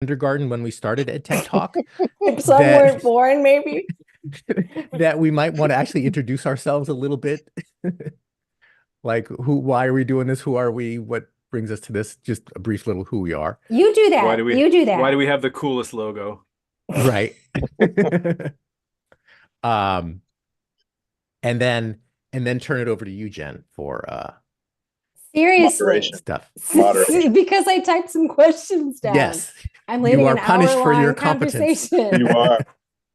kindergarten when we started EdTech Talk If some that weren't born, maybe. that we might want to actually introduce ourselves a little bit. Like why are we doing this? Who are we? What brings us to this? Just a brief little who we are. You do Why that. do we You do why do that. we have the coolest logo? Right. Um, and then turn it over to you, Jen, for Seriously. Moderation. stuff. Moderation. Because I typed some questions down. Yes. I'm You leading are an punished for your hour-long competence. conversation. You are.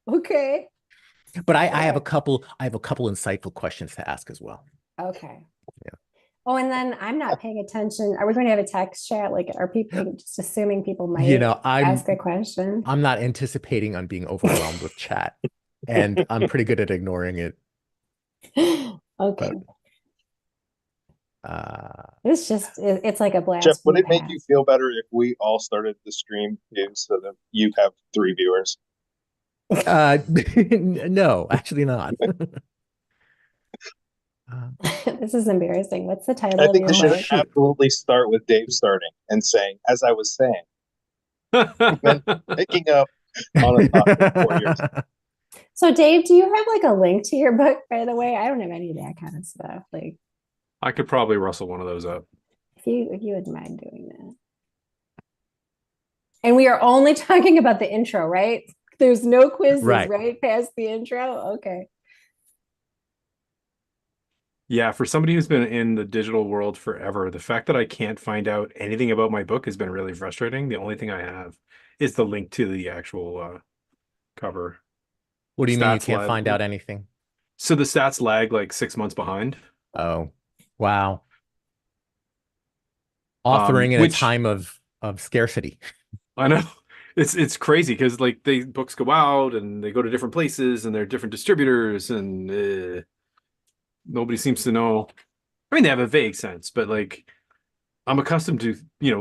Okay. But I have a couple insightful questions to ask as well. Okay. Yeah. Oh, and then I'm not paying attention. Are we going to have a text chat? Like, are people just assuming people might ask a question? I'm not anticipating on being overwhelmed with chat, and I'm pretty good at ignoring it. Okay. It's like a blast. Jeff, would it make you feel better if we all started the stream too, so that you have 3 viewers? No, actually not. This is embarrassing. What's the title I of think your we should book? absolutely start with Dave starting and saying, as I was saying, and then picking up on a thought from 4 years. So, Dave, do you have like a link to your book, by the way? I don't have any of that kind of stuff. Like, I could probably rustle one of those up. if you wouldn't mind doing that. And we are only talking about the intro, right? There's no quizzes, right? Past the intro? Okay. Yeah, for somebody who's been in the digital world forever, the fact that I can't find out anything about my book has been really frustrating. The only thing I have is the link to the actual cover. What do you mean you can't find out anything? So the stats lag like 6 months behind. Oh, wow. Authoring in a time of scarcity. I know. It's crazy because like books go out and they go to different places and they're different distributors and nobody seems to know. I mean, they have a vague sense, but like I'm accustomed to,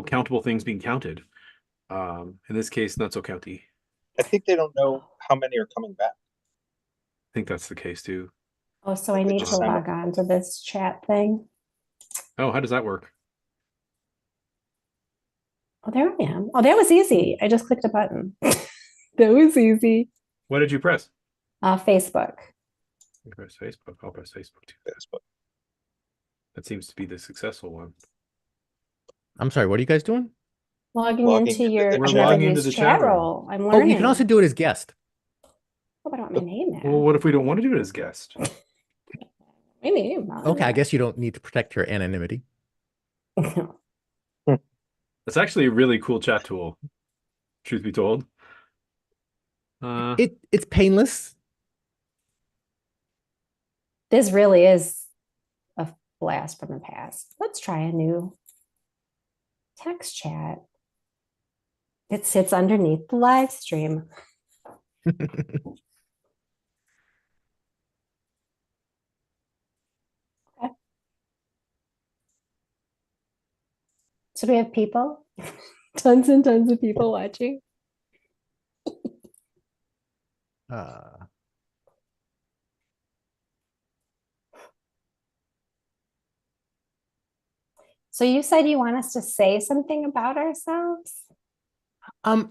countable things being counted. In this case, not so county. I think they don't know how many are coming back. I think that's the case too. Oh, so I need to log on to this chat thing. Oh, how does that work? Oh, there I am. Oh, that was easy. I just clicked a button. That was easy. What did you press? Facebook. You press Facebook. I'll press Facebook too. Facebook. That seems to be the successful one. I'm sorry, what are you guys doing? Logging into your chat role. I'm learning. Oh, you can also do it as guest. Oh, but I don't want my name now. Well, what if we don't want to do it as guest? My name. Okay, I guess you don't need to protect your anonymity. That's actually a really cool chat tool, truth be told. It's painless. This really is a blast from the past. Let's try a new text chat. It sits underneath the live stream. Okay. So we have people, tons and tons of people watching. So you said you want us to say something about ourselves?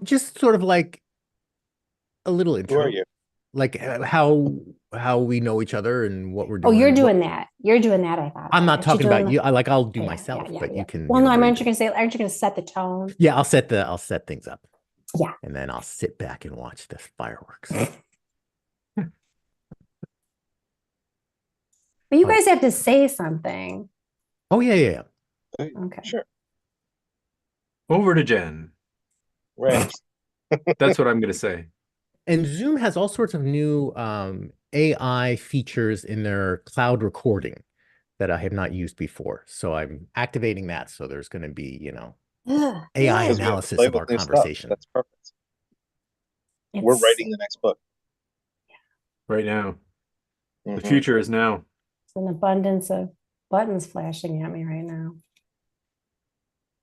Just sort of like a little intro. Who are you? Like how we know each other and what we're doing. Oh, you're doing that. You're doing that, I thought. I'm not talking about you. I'll do myself, but you can. Well, no, aren't you going to set the tone? Yeah, I'll set things up. Yeah. And then I'll sit back and watch the fireworks. But you guys have to say something. Oh, yeah. Okay. Sure. Over to Jen. Right. That's what I'm going to say. And Zoom has all sorts of new AI features in their cloud recording that I have not used before. So I'm activating that. So there's going to be, AI analysis of our conversation. That's perfect. We're writing the next book. Right now. The future is now. It's an abundance of buttons flashing at me right now.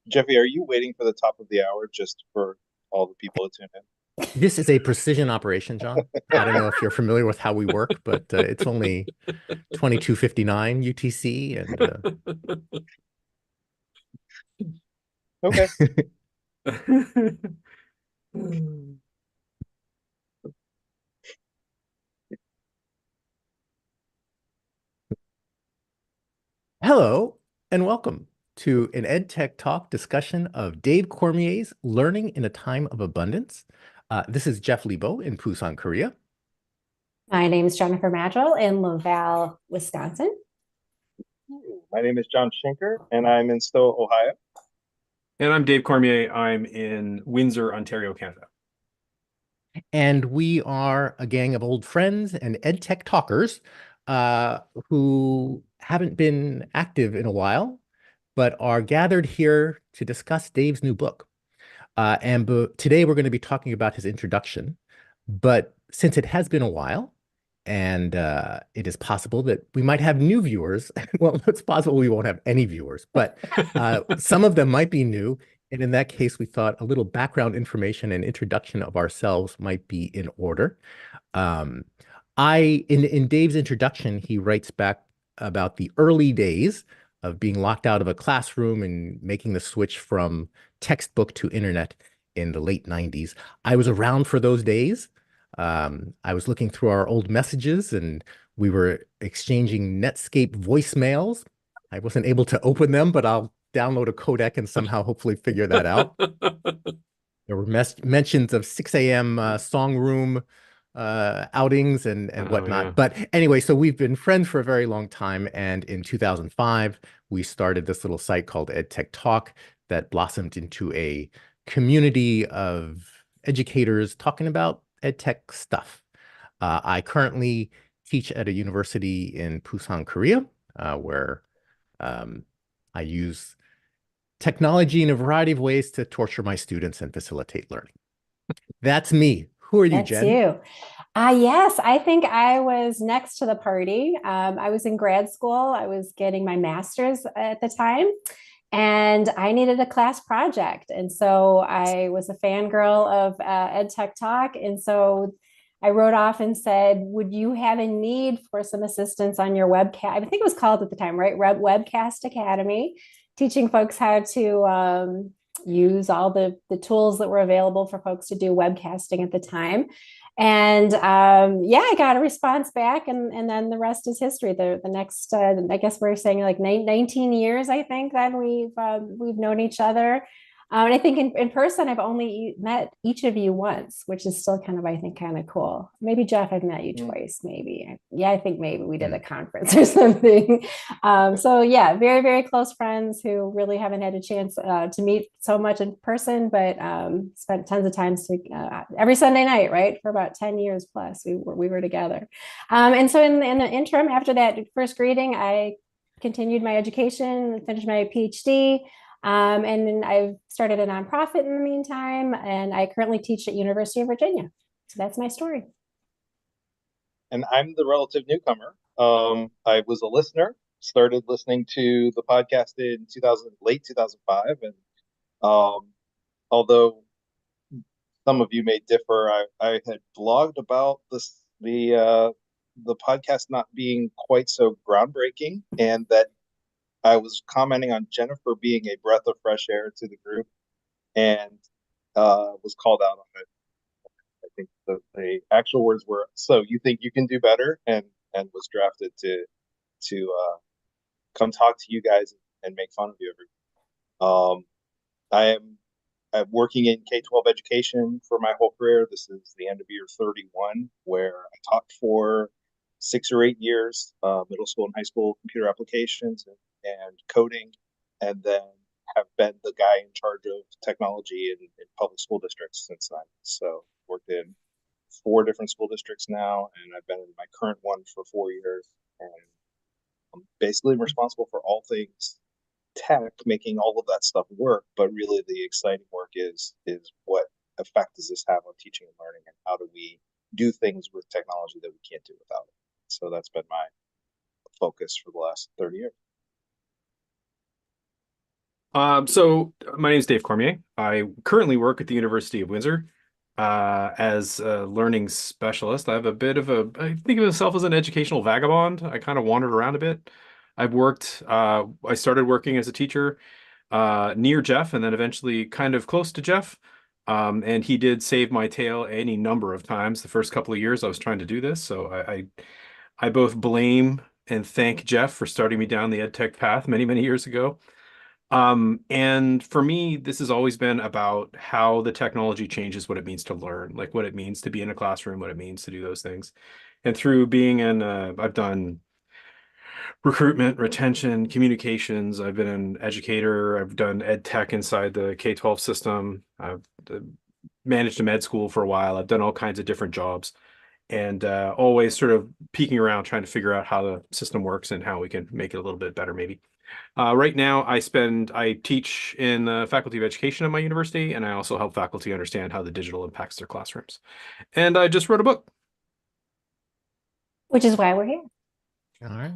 Jeffy, are you waiting for the top of the hour just for all the people to tune in? This is a precision operation, John. I don't know if you're familiar with how we work, but it's only 22:59 UTC. Okay. Hello and welcome to an EdTech Talk discussion of Dave Cormier's Learning in a Time of Abundance. This is Jeff Lebo in Busan, Korea. My name is Jennifer Madrill in Laval, Wisconsin. My name is John Schenker, and I'm in Stowe, Ohio. And I'm Dave Cormier. I'm in Windsor, Ontario, Canada. And we are a gang of old friends and EdTech talkers who haven't been active in a while, but are gathered here to discuss Dave's new book. Today we're going to be talking about his introduction. But since it has been a while, and it is possible that we might have new viewers. Well, it's possible we won't have any viewers, but some of them might be new. And in that case, we thought a little background information and introduction of ourselves might be in order. In Dave's introduction, he writes back about the early days of being locked out of a classroom and making the switch from textbook to internet in the late 90s. I was around for those days. I was looking through our old messages and we were exchanging Netscape voicemails. I wasn't able to open them, but I'll download a codec and somehow hopefully figure that out. There were mentions of 6 a.m. Song room outings and whatnot. Yeah. But anyway, so we've been friends for a very long time. And in 2005, we started this little site called EdTech Talk that blossomed into a community of educators talking about EdTech stuff. I currently teach at a university in Busan, Korea, where I use technology in a variety of ways to torture my students and facilitate learning. That's me. Who are you, That's Jen? you. Yes, I think I was next to the party. I was in grad school. I was getting my master's at the time, and I needed a class project. And so I was a fangirl of EdTech Talk. And so I wrote off and said, would you have a need for some assistance on your webcast? I think it was called at the time, right? Webcast Academy, teaching folks how to use all the tools that were available for folks to do webcasting at the time. And yeah, I got a response back, and then the rest is history. The next, I guess we're saying like 19 years, I think, that we've known each other. And I think in person, I've only met each of you once, which is still kind of, I think, kind of cool. Maybe Jeff, I've met you twice, maybe. Yeah, I think maybe we did a conference or something. So yeah, very, very close friends who really haven't had a chance to meet so much in person, but spent tons of times every Sunday night, right? For about 10 years plus, we were together. And so in the interim, after that first greeting, I continued my education, finished my PhD. And then I've started a nonprofit in the meantime, and I currently teach at University of Virginia. So that's my story. And I'm the relative newcomer. I was a listener, started listening to the podcast in late 2005. And although some of you may differ, I had blogged about the podcast not being quite so groundbreaking, and that I was commenting on Jennifer being a breath of fresh air to the group, and was called out on it. I think the actual words were, "So you think you can do better?" and was drafted to come talk to you guys and make fun of you every. I'm working in K-12 education for my whole career. This is the end of year 31, where I taught for 6 or 8 years, middle school and high school computer applications and coding, and then have been the guy in charge of technology in public school districts since then. So worked in 4 different school districts now, and I've been in my current one for 4 years. And I'm basically responsible for all things tech, making all of that stuff work. But really the exciting work is what effect does this have on teaching and learning, and how do we do things with technology that we can't do without it? So that's been my focus for the last 30 years. So my name is Dave Cormier. I currently work at the University of Windsor as a learning specialist. I have a bit of I think of myself as an educational vagabond. I kind of wandered around a bit. I started working as a teacher near Jeff, and then eventually kind of close to Jeff. And he did save my tail any number of times the first couple of years I was trying to do this. So I both blame and thank Jeff for starting me down the ed tech path many, many years ago. And for me, this has always been about how the technology changes what it means to learn, like what it means to be in a classroom, what it means to do those things. And through being in, I've done recruitment, retention, communications. I've been an educator. I've done ed tech inside the K-12 system. I've managed a med school for a while. I've done all kinds of different jobs and always sort of peeking around trying to figure out how the system works and how we can make it a little bit better maybe. Right now, I teach in the Faculty of Education at my university, and I also help faculty understand how the digital impacts their classrooms. And I just wrote a book. Which is why we're here. All right.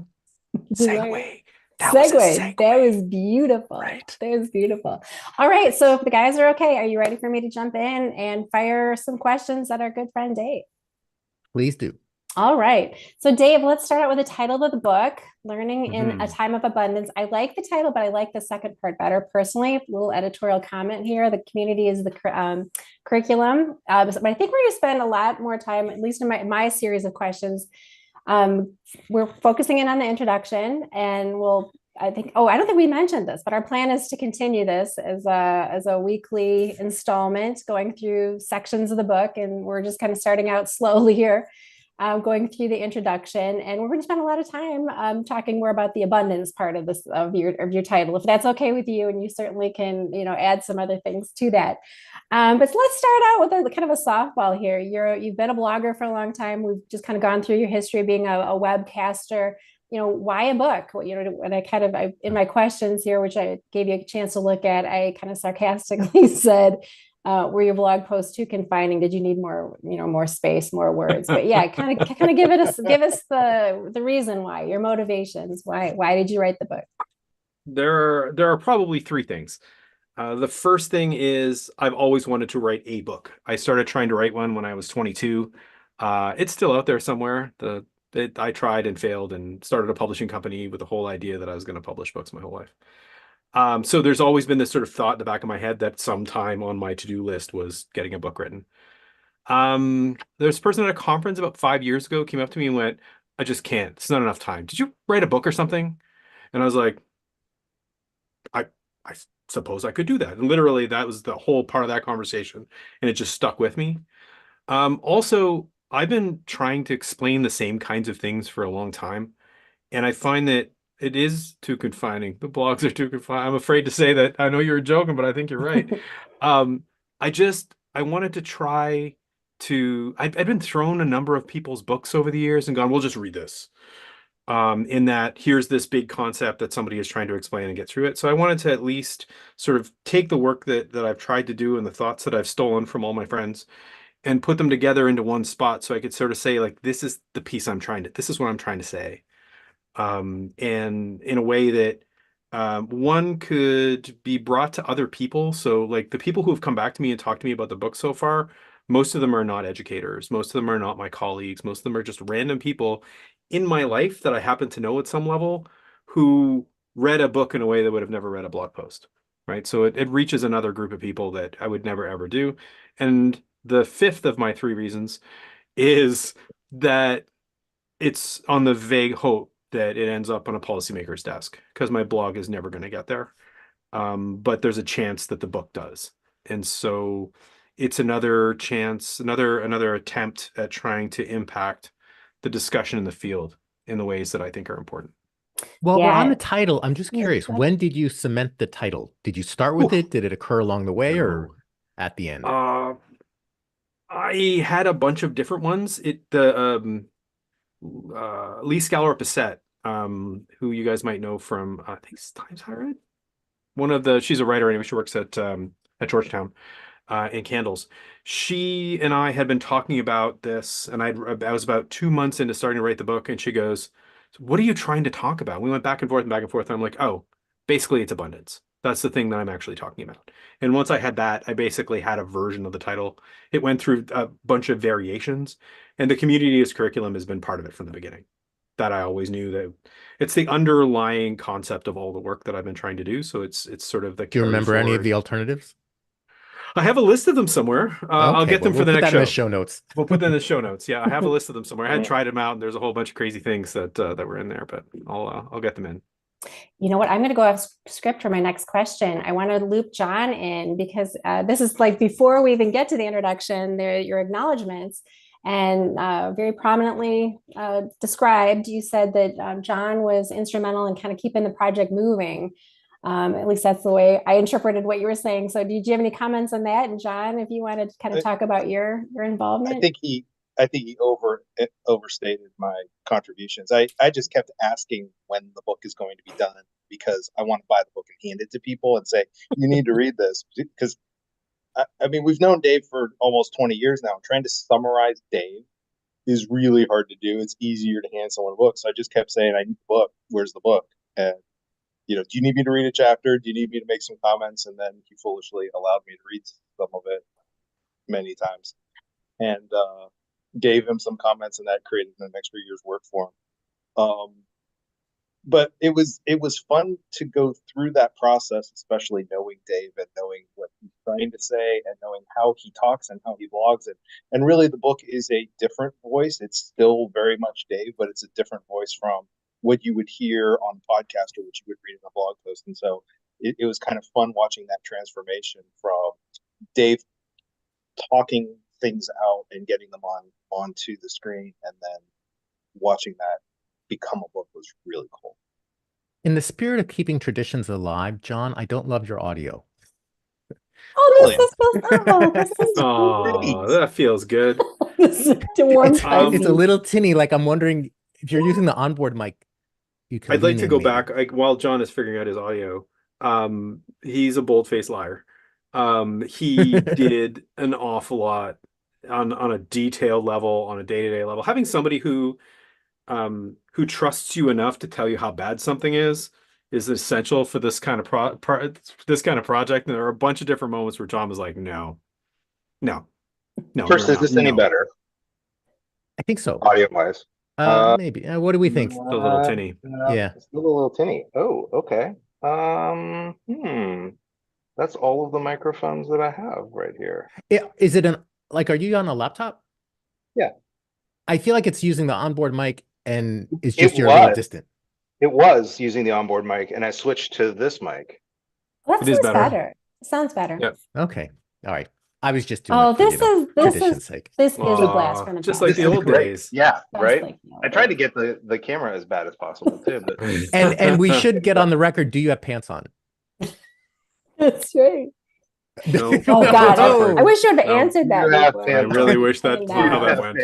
Segue. That was a segue. That was beautiful. Right. That was beautiful. All right. So if the guys are okay, are you ready for me to jump in and fire some questions at our good friend Dave? Please do. All right. So Dave, let's start out with the title of the book, Learning in a Time of Abundance. I like the title, but I like the second part better personally. A little editorial comment here. The community is the curriculum. But I think we're going to spend a lot more time, at least in my series of questions. We're focusing in on the introduction, and I don't think we mentioned this, but our plan is to continue this as a weekly installment, going through sections of the book, and we're just kind of starting out slowly here, going through the introduction, and we're going to spend a lot of time talking more about the abundance part of this of your title, if that's okay with you, and you certainly can add some other things to that. But let's start out with a kind of a softball here. You've been a blogger for a long time. We've just kind of gone through your history of being a webcaster. Why a book? And in my questions here, which I gave you a chance to look at, I kind of sarcastically said, were your blog posts too confining? Did you need more, more space, more words? But yeah, kind of give us the reason why, your motivations. Why did you write the book? There are probably three things. The first thing is I've always wanted to write a book. I started trying to write one when I was 22. It's still out there somewhere. I tried and failed and started a publishing company with the whole idea that I was going to publish books my whole life. So there's always been this sort of thought in the back of my head that sometime on my to-do list was getting a book written. There's a person at a conference about 5 years ago came up to me and went, I just can't. It's not enough time. Did you write a book or something? And I was like, I suppose I could do that. And literally that was the whole part of that conversation. And it just stuck with me. Also, I've been trying to explain the same kinds of things for a long time. And I find that it is too confining. The blogs are too confining. I'm afraid to say that. I know you're joking, but I think you're right. I wanted to try to, I've been thrown a number of people's books over the years and gone, we'll just read this. In that here's this big concept that somebody is trying to explain and get through it. So I wanted to at least sort of take the work that I've tried to do and the thoughts that I've stolen from all my friends and put them together into one spot so I could sort of say, like, this is the piece this is what I'm trying to say. And in a way that one could be brought to other people. So like the people who have come back to me and talked to me about the book so far, most of them are not educators. Most of them are not my colleagues. Most of them are just random people in my life that I happen to know at some level who read a book in a way that would have never read a blog post, right? So it reaches another group of people that I would never, ever do. And the fifth of my three reasons is that it's on the vague hope that it ends up on a policymaker's desk because my blog is never going to get there. But there's a chance that the book does. And so it's another chance, another attempt at trying to impact the discussion in the field in the ways that I think are important. Well, Yeah. we're on the title. I'm just curious, when did you cement the title? Did you start with it? Did it occur along the way or at the end? I had a bunch of different ones. Lee Scalor Bissett, who you guys might know from I think it's Times Higher Ed. She's a writer anyway. She works at Georgetown in Candles. She and I had been talking about this, and I was about 2 months into starting to write the book, and she goes, "What are you trying to talk about?" We went back and forth and back and forth, and I'm like, "Oh, basically it's abundance. That's the thing that I'm actually talking about." And once I had that, I basically had a version of the title. It went through a bunch of variations, and the community as curriculum has been part of it from the beginning. That I always knew that it's the underlying concept of all the work that I've been trying to do. So it's sort of the Do you carry remember any of forward. the alternatives? I have a list of them somewhere. I'll Okay, get them well, for we'll the put next that in the show. show notes. We'll put that in the show notes. Yeah, I have a list of them somewhere. I had tried them out, and there's a whole bunch of crazy things that were in there, but I'll get them in. You know what? I'm going to go off script for my next question. I want to loop John in because this is like before we even get to the introduction, your acknowledgments. And very prominently described, you said that John was instrumental in kind of keeping the project moving. At least that's the way I interpreted what you were saying. So, did you have any comments on that? And John, if you wanted to kind of talk about your I involvement. think he overstated my contributions. I just kept asking when the book is going to be done because I want to buy the book and hand it to people and say, you need to read this. Because I mean, we've known Dave for almost 20 years now. Trying to summarize Dave is really hard to do. It's easier to hand someone a book. So I just kept saying, I need the book. Where's the book? And do you need me to read a chapter? Do you need me to make some comments? And then he foolishly allowed me to read some of it many times. And gave him some comments, and that created an extra year's work for him. But it was fun to go through that process, especially knowing Dave and knowing what he's trying to say and knowing how he talks and how he blogs it. And really, the book is a different voice. It's still very much Dave, but it's a different voice from what you would hear on a podcast or what you would read in a blog post. And so it was kind of fun watching that transformation from Dave talking things out and getting them onto the screen, and then watching that become a book was really cool. In the spirit of keeping traditions alive, John, I don't love your audio. Oh, this is Oh, that feels good. this is a warm It's a little tinny. Like I'm wondering if you're using the onboard mic, you could I'd like to go maybe. back while John is figuring out his audio. He's a bold-faced liar. He did an awful lot on a detailed level, on a day-to-day level. Having somebody who trusts you enough to tell you how bad something is essential for this kind of project. And there are a bunch of different moments where John was like, no. First, is this any better? I think so. Audio wise. Maybe. What do we think? Still a little tinny. Yeah. Still a little tinny. Oh, okay. That's all of the microphones that I have right here. Is it are you on a laptop? Yeah. I feel like it's using the onboard mic and it's just you're a little distant. It was using the onboard mic, and I switched to this mic. Well, that sounds better. Sounds better. Yep. Okay. All right. I was just doing it for, tradition's sake. This is a blast from the just past. like the old days. Yeah, right. I tried to get the camera as bad as possible too, but and we should get on the record. Do you have pants on? That's right. No. Oh God! I wish you had answered that. I really wish that's how that went.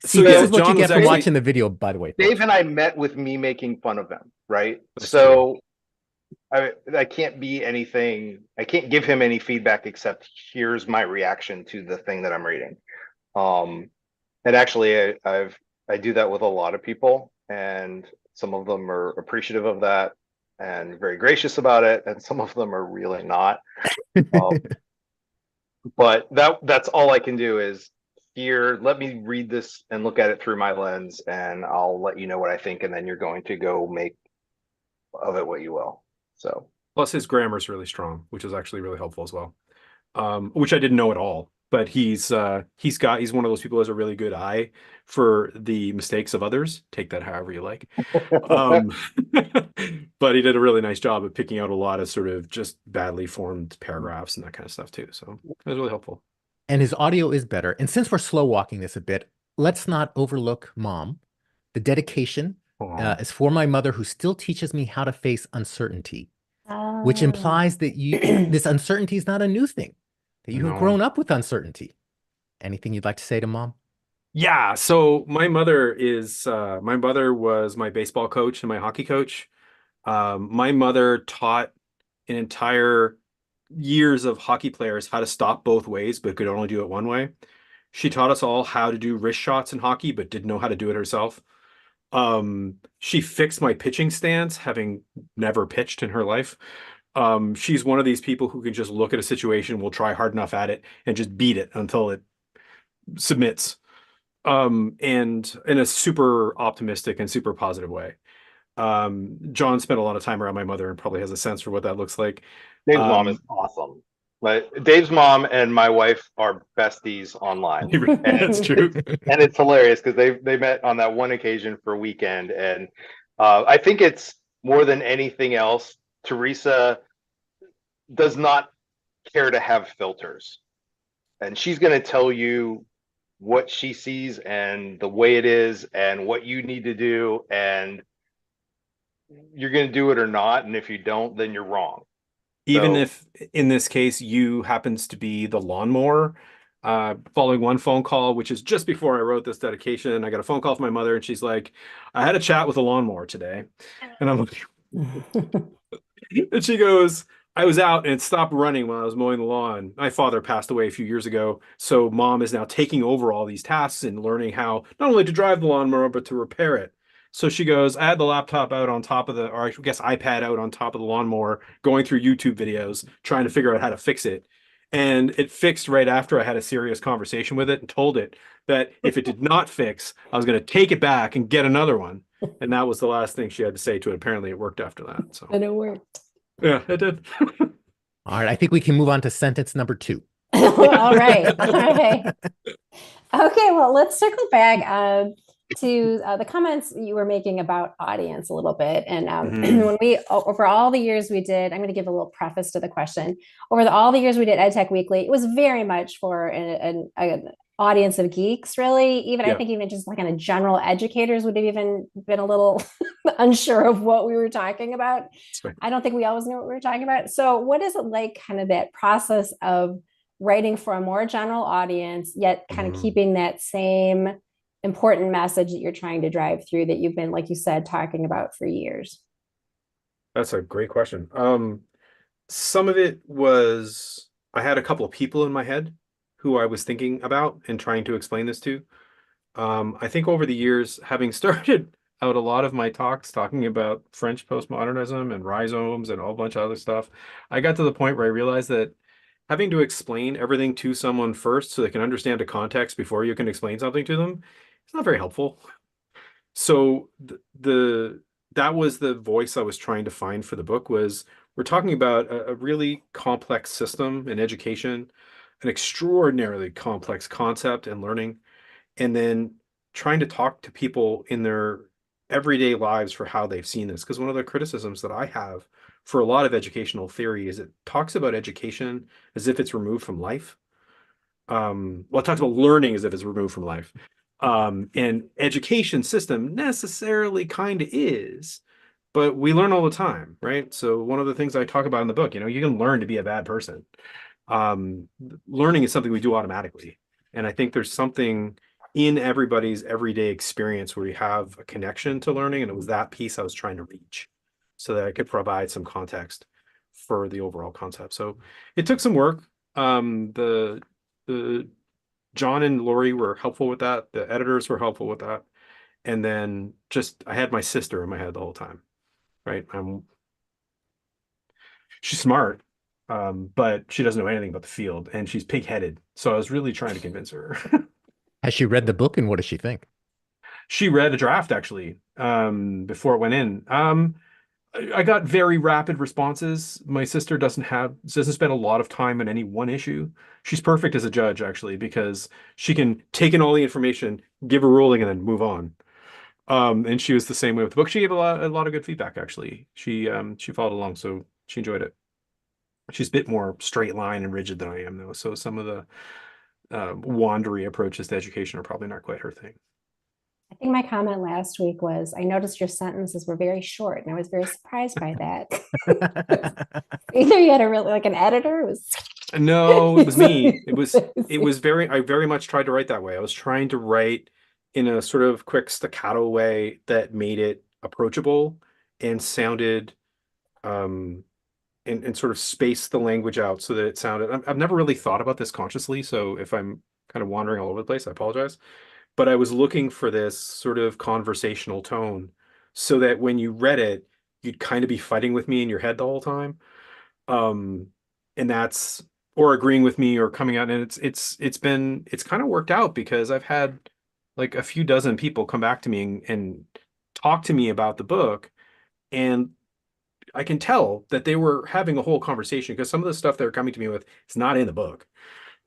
See, this is what you get from watching the video, by the way. Dave and I met with me making fun of him, right? So I can't be anything. I can't give him any feedback except here's my reaction to the thing that I'm reading. And actually, I do that with a lot of people, and some of them are appreciative of that and very gracious about it, and some of them are really not. But that's all I can do is here, let me read this and look at it through my lens, and I'll let you know what I think, and then you're going to go make of it what you will. So plus his grammar is really strong, which is actually really helpful as well. Which I didn't know at all, but he's one of those people who has a really good eye for the mistakes of others. Take that however you like. But he did a really nice job of picking out a lot of sort of just badly formed paragraphs and that kind of stuff too. So it was really helpful. And his audio is better. And since we're slow walking this a bit, let's not overlook Mom. The dedication is for my mother, who still teaches me how to face uncertainty, which implies that this uncertainty is not a new thing, that you have grown up with uncertainty. Anything you'd like to say to Mom? Yeah. So my mother was my baseball coach and my hockey coach. My mother taught an entire years of hockey players how to stop both ways, but could only do it one way. She taught us all how to do wrist shots in hockey, but didn't know how to do it herself. She fixed my pitching stance, having never pitched in her life. She's one of these people who can just look at a situation, will try hard enough at it, and just beat it until it submits. And in a super optimistic and super positive way. John spent a lot of time around my mother and probably has a sense for what that looks like. Dave's mom is awesome. But Dave's mom and my wife are besties online, That's true. and it's hilarious because they met on that one occasion for a weekend, and I think it's more than anything else, Teresa does not care to have filters, and she's going to tell you what she sees and the way it is and what you need to do, and you're going to do it or not, and if you don't, then you're wrong. Even So, if in this case you happens to be the lawnmower, following one phone call, which is just before I wrote this dedication, I got a phone call from my mother and she's like, I had a chat with a lawnmower today. And I'm like, and she goes, I was out and it stopped running while I was mowing the lawn. My father passed away a few years ago. So mom is now taking over all these tasks and learning how not only to drive the lawnmower, but to repair it. So she goes, I had the laptop out on top of the, or I guess iPad out on top of the lawnmower, going through YouTube videos, trying to figure out how to fix it. And it fixed right after I had a serious conversation with it and told it that if it did not fix, I was going to take it back and get another one. And that was the last thing she had to say to it. Apparently it worked after that. So And it worked. yeah, it did. All right, I think we can move on to sentence number 2. All right. All right. Okay, well, let's circle back to the comments you were making about audience a little bit. And when we, over all the years we did, I'm going to give a little preface to the question. Over all the years we did EdTech Weekly, it was very much for an audience of geeks, really. Even I think even just like kind of general educators would have even been a little unsure of what we were talking about. I don't think we always knew what we were talking about. So what is it like, kind of that process of writing for a more general audience, yet kind of keeping that same important message that you're trying to drive through that you've been, like you said, talking about for years? That's a great question. Some of it was I had a couple of people in my head who I was thinking about and trying to explain this to. I think over the years, having started out a lot of my talks talking about French postmodernism and rhizomes and a whole bunch of other stuff, I got to the point where I realized that having to explain everything to someone first so they can understand a context before you can explain something to them, it's not very helpful. So that was the voice I was trying to find for the book. Was we're talking about a really complex system in education, an extraordinarily complex concept and learning, and then trying to talk to people in their everyday lives for how they've seen this. Because one of the criticisms that I have for a lot of educational theory is it talks about education as if it's removed from life. Well, it talks about learning as if it's removed from life. And education system necessarily kind of is, but we learn all the time, right? So one of the things I talk about in the book, you can learn to be a bad person. Learning is something we do automatically. And I think there's something in everybody's everyday experience where we have a connection to learning. And it was that piece I was trying to reach so that I could provide some context for the overall concept. So it took some work. The John and Lori were helpful with that. The editors were helpful with that. And then I had my sister in my head the whole time, right? She's smart, but she doesn't know anything about the field and she's pig-headed. So I was really trying to convince her. Has she read the book and what does she think? She read a draft actually, before it went in. I got very rapid responses. My sister doesn't spend a lot of time on any one issue. She's perfect as a judge, actually, because she can take in all the information, give a ruling, and then move on. And she was the same way with the book. She gave a lot of good feedback, actually. She followed along, so she enjoyed it. She's a bit more straight line and rigid than I am, though. So some of the wandery approaches to education are probably not quite her thing. I think my comment last week was, I noticed your sentences were very short, and I was very surprised by that. Either you had an editor. No, it was me. It was I very much tried to write that way. I was trying to write in a sort of quick staccato way that made it approachable and sounded, and sort of spaced the language out so that it sounded, I've never really thought about this consciously. So if I'm kind of wandering all over the place, I apologize. But I was looking for this sort of conversational tone so that when you read it, you'd kind of be fighting with me in your head the whole time. And that's, or agreeing with me or coming out. And it's kind of worked out because I've had like a few dozen people come back to me and talk to me about the book. And I can tell that they were having a whole conversation, because some of the stuff they're coming to me with is not in the book.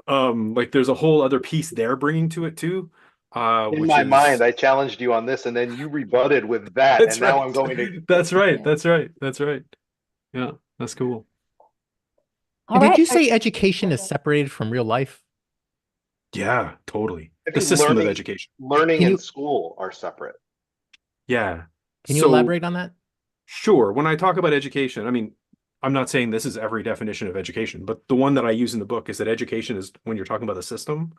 Like there's a whole other piece they're bringing to it too, In which my mind, is I challenged you on this, and then you rebutted with that, that's and now right. I'm going to. That's right. That's right. That's right. Yeah, that's cool. All And did right. you say education is separated from real life? Yeah, totally. I The think system of education. learning Can and you school are separate. Yeah. can you So elaborate on that? sure, when I talk about education, I mean, I'm not saying this is every definition of education, but the one that I use in the book is that education is when you're talking about the system.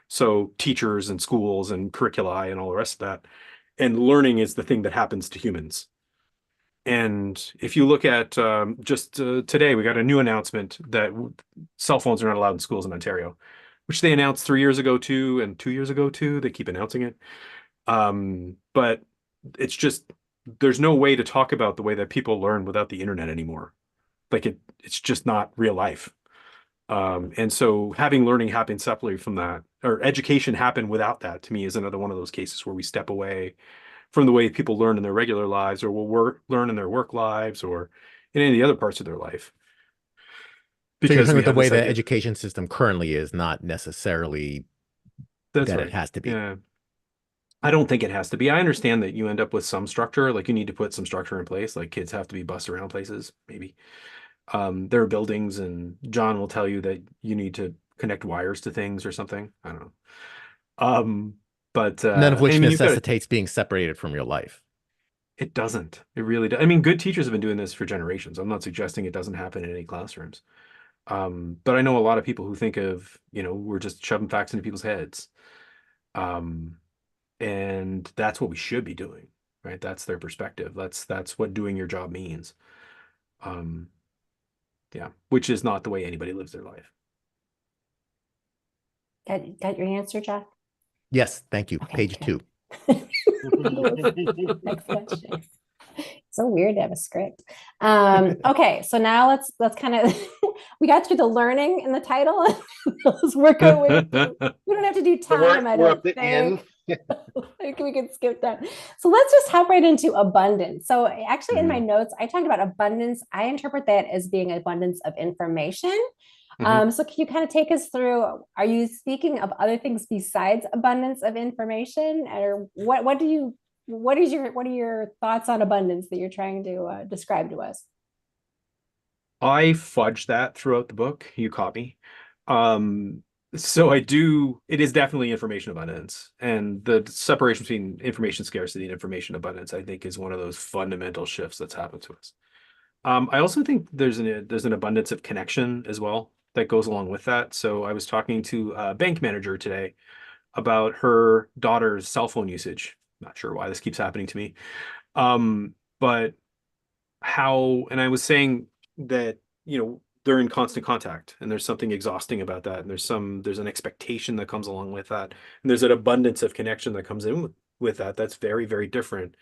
So teachers and schools and curricula and all the rest of that. And learning is the thing that happens to humans. And if you look at just today, we got a new announcement that cell phones are not allowed in schools in Ontario, which they announced 3 years ago too, and 2 years ago too. They keep announcing it. But it's just there's no way to talk about the way that people learn without the internet anymore. Like it's just not real life. And so having learning happen separately from that, or education happen without that, to me is another one of those cases where we step away from the way people learn in their regular lives, or will learn in their work lives, or in any of the other parts of their life. So you're Because talking we about the have way this the idea. education system currently is, not necessarily That's that it right. has to be. Yeah. I don't think it has to be. I understand that you end up with some structure, like you need to put some structure in place, like kids have to be bused around places, maybe. There are buildings, and John will tell you that you need to connect wires to things or something. I don't know. Um, but None of I which mean, you've got to, necessitates being separated from real life. it doesn't. It really does. I mean, good teachers have been doing this for generations. I'm not suggesting it doesn't happen in any classrooms. But I know a lot of people who think of, we're just shoving facts into people's heads. Um, and that's what we should be doing, right? That's their perspective. That's what doing your job means. Um, yeah, which is not the way anybody lives their life. Got your answer, Jeff? Yes, thank you. Okay, Page good. 2. Next question. So weird to have a script. Okay, so now let's kind of we got through the learning in the title. Let's work our way through. We don't have to do time, I We're up don't to N. think. I think we can skip that. So let's just hop right into abundance. So actually, in my Mhm. notes, I talked about abundance. I interpret that as being abundance of information. Mhm. So can you kind of take us through, are you speaking of other things besides abundance of information? Or what are your thoughts on abundance that you're trying to describe to us? I fudge that throughout the book. You caught me. Um, so it is definitely information abundance. And the separation between information scarcity and information abundance, I think, is one of those fundamental shifts that's happened to us. I also think there's an abundance of connection as well that goes along with that. So I was talking to a bank manager today about her daughter's cell phone usage. Not sure why this keeps happening to me. But and I was saying that, they're in constant contact, and there's something exhausting about that. And there's an expectation that comes along with that. And there's an abundance of connection that comes in with that. That's very, very different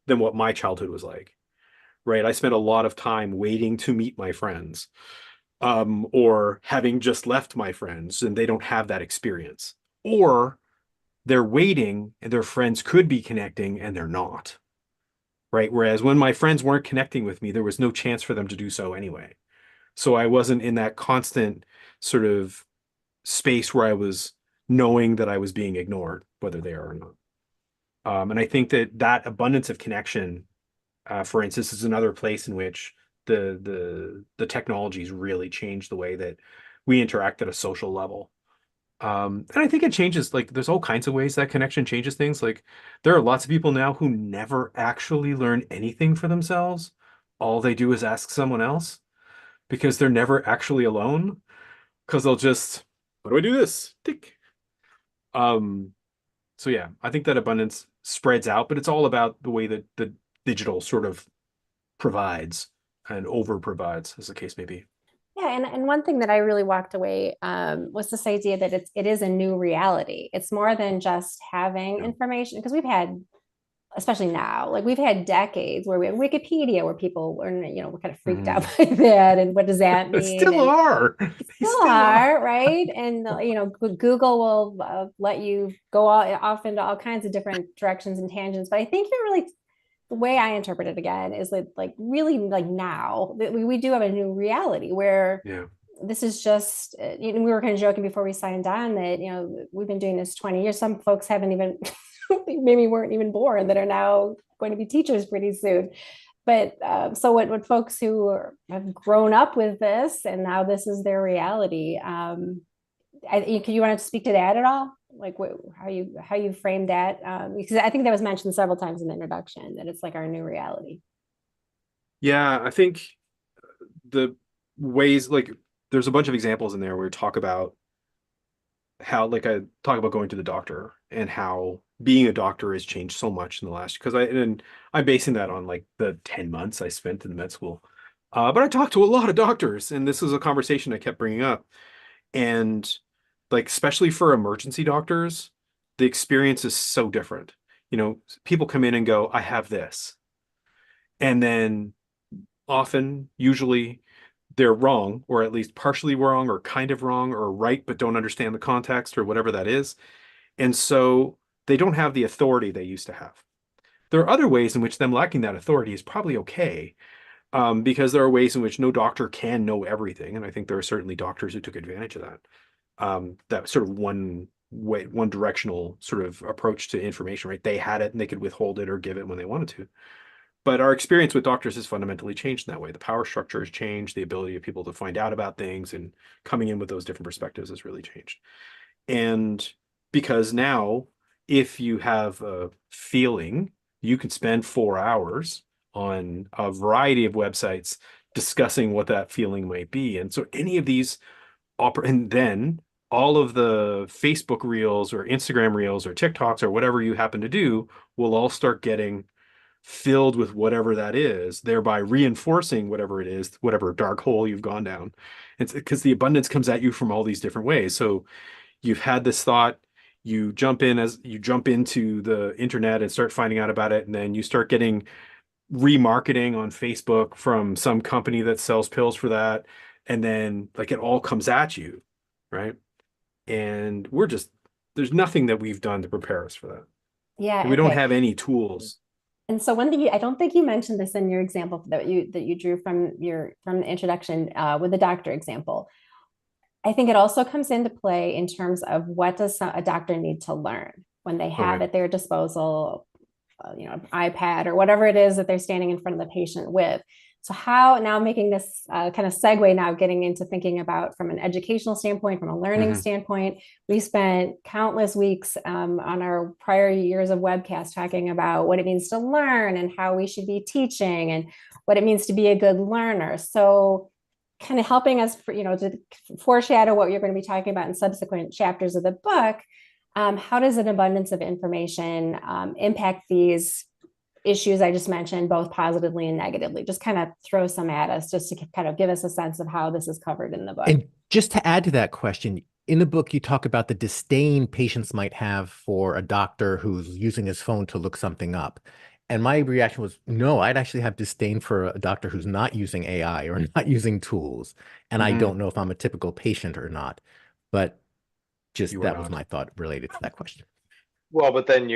than what my childhood was like. Right. I spent a lot of time waiting to meet my friends, or having just left my friends and they don't have that experience, or they're waiting and their friends could be connecting and they're not. Right. Whereas when my friends weren't connecting with me, there was no chance for them to do so anyway. So I wasn't in that constant sort of space where I was knowing that I was being ignored, whether they are or not. And I think that abundance of connection, for instance, is another place in which the technologies really change the way that we interact at a social level. And I think it changes, like there's all kinds of ways that connection changes things. Like there are lots of people now who never actually learn anything for themselves. All they do is ask someone else, because they're never actually alone. Because they'll just, how do I do this? Tick. Um, so yeah, I think that abundance spreads out, but it's all about the way that the digital sort of provides and over provides, as the case may be. Yeah, and one thing that I really walked away was this idea that it is a new reality. It's more than just having Yeah. information, because we've had, especially now, like we've had decades where we have Wikipedia where people were, were kind of freaked out by that, and what does that They mean? still And are. they They still still are. are, right? And Google will let you go off into all kinds of different directions and tangents. But I think you're really the way I interpret it again is like really like now that we do have a new reality where Yeah. this is just, we were kind of joking before we signed on that, we've been doing this 20 years. Some folks haven't even, maybe weren't even born, that are now going to be teachers pretty soon. But so what folks who have grown up with this and now this is their reality, you want to speak to that at all? Like how you framed that? Because I think that was mentioned several times in the introduction, that it's like our new reality. Yeah, I think the ways, like, there's a bunch of examples in there where we talk about how, like, I talk about going to the doctor and how being a doctor has changed so much in the last, because I'm basing that on like the 10 months I spent in med school. But I talked to a lot of doctors, and this was a conversation I kept bringing up. And like, especially for emergency doctors, the experience is so different. People come in and go, I have this. And then usually they're wrong, or at least partially wrong, or kind of wrong, or right, but don't understand the context, or whatever that is. And so they don't have the authority they used to have. There are other ways in which them lacking that authority is probably okay, because there are ways in which no doctor can know everything. And I think there are certainly doctors who took advantage of that. That sort of one directional sort of approach to information, right? They had it and they could withhold it or give it when they wanted to. But our experience with doctors has fundamentally changed in that way. The power structure has changed. The ability of people to find out about things and coming in with those different perspectives has really changed. And because now, if you have a feeling, you can spend 4 hours on a variety of websites discussing what that feeling might be. And so any of these, and then all of the Facebook reels or Instagram reels or TikToks or whatever you happen to do will all start getting filled with whatever that is, thereby reinforcing whatever it is, whatever dark hole you've gone down. It's because the abundance comes at you from all these different ways. So you've had this thought, you jump into the internet and start finding out about it, and then you start getting remarketing on Facebook from some company that sells pills for that, and then like it all comes at you, right? And there's nothing that we've done to prepare us for that. Yeah, We don't have any tools. And so one thing I don't think you mentioned this in your example that you drew from the introduction with the doctor example. I think it also comes into play in terms of what does a doctor need to learn when they have at their disposal, an iPad or whatever it is that they're standing in front of the patient with. So how now, making this kind of segue now, getting into thinking about from an educational standpoint, from a learning standpoint, we spent countless weeks on our prior years of webcasts talking about what it means to learn and how we should be teaching and what it means to be a good learner. So kind of helping us, to foreshadow what you're going to be talking about in subsequent chapters of the book. How does an abundance of information impact these issues I just mentioned, both positively and negatively? Just kind of throw some at us just to kind of give us a sense of how this is covered in the book. And just to add to that question, in the book, you talk about the disdain patients might have for a doctor who's using his phone to look something up. And my reaction was, no, I'd actually have disdain for a doctor who's not using AI or not using tools. And I don't know if I'm a typical patient or not. But just that was my thought related to that question. Well, but then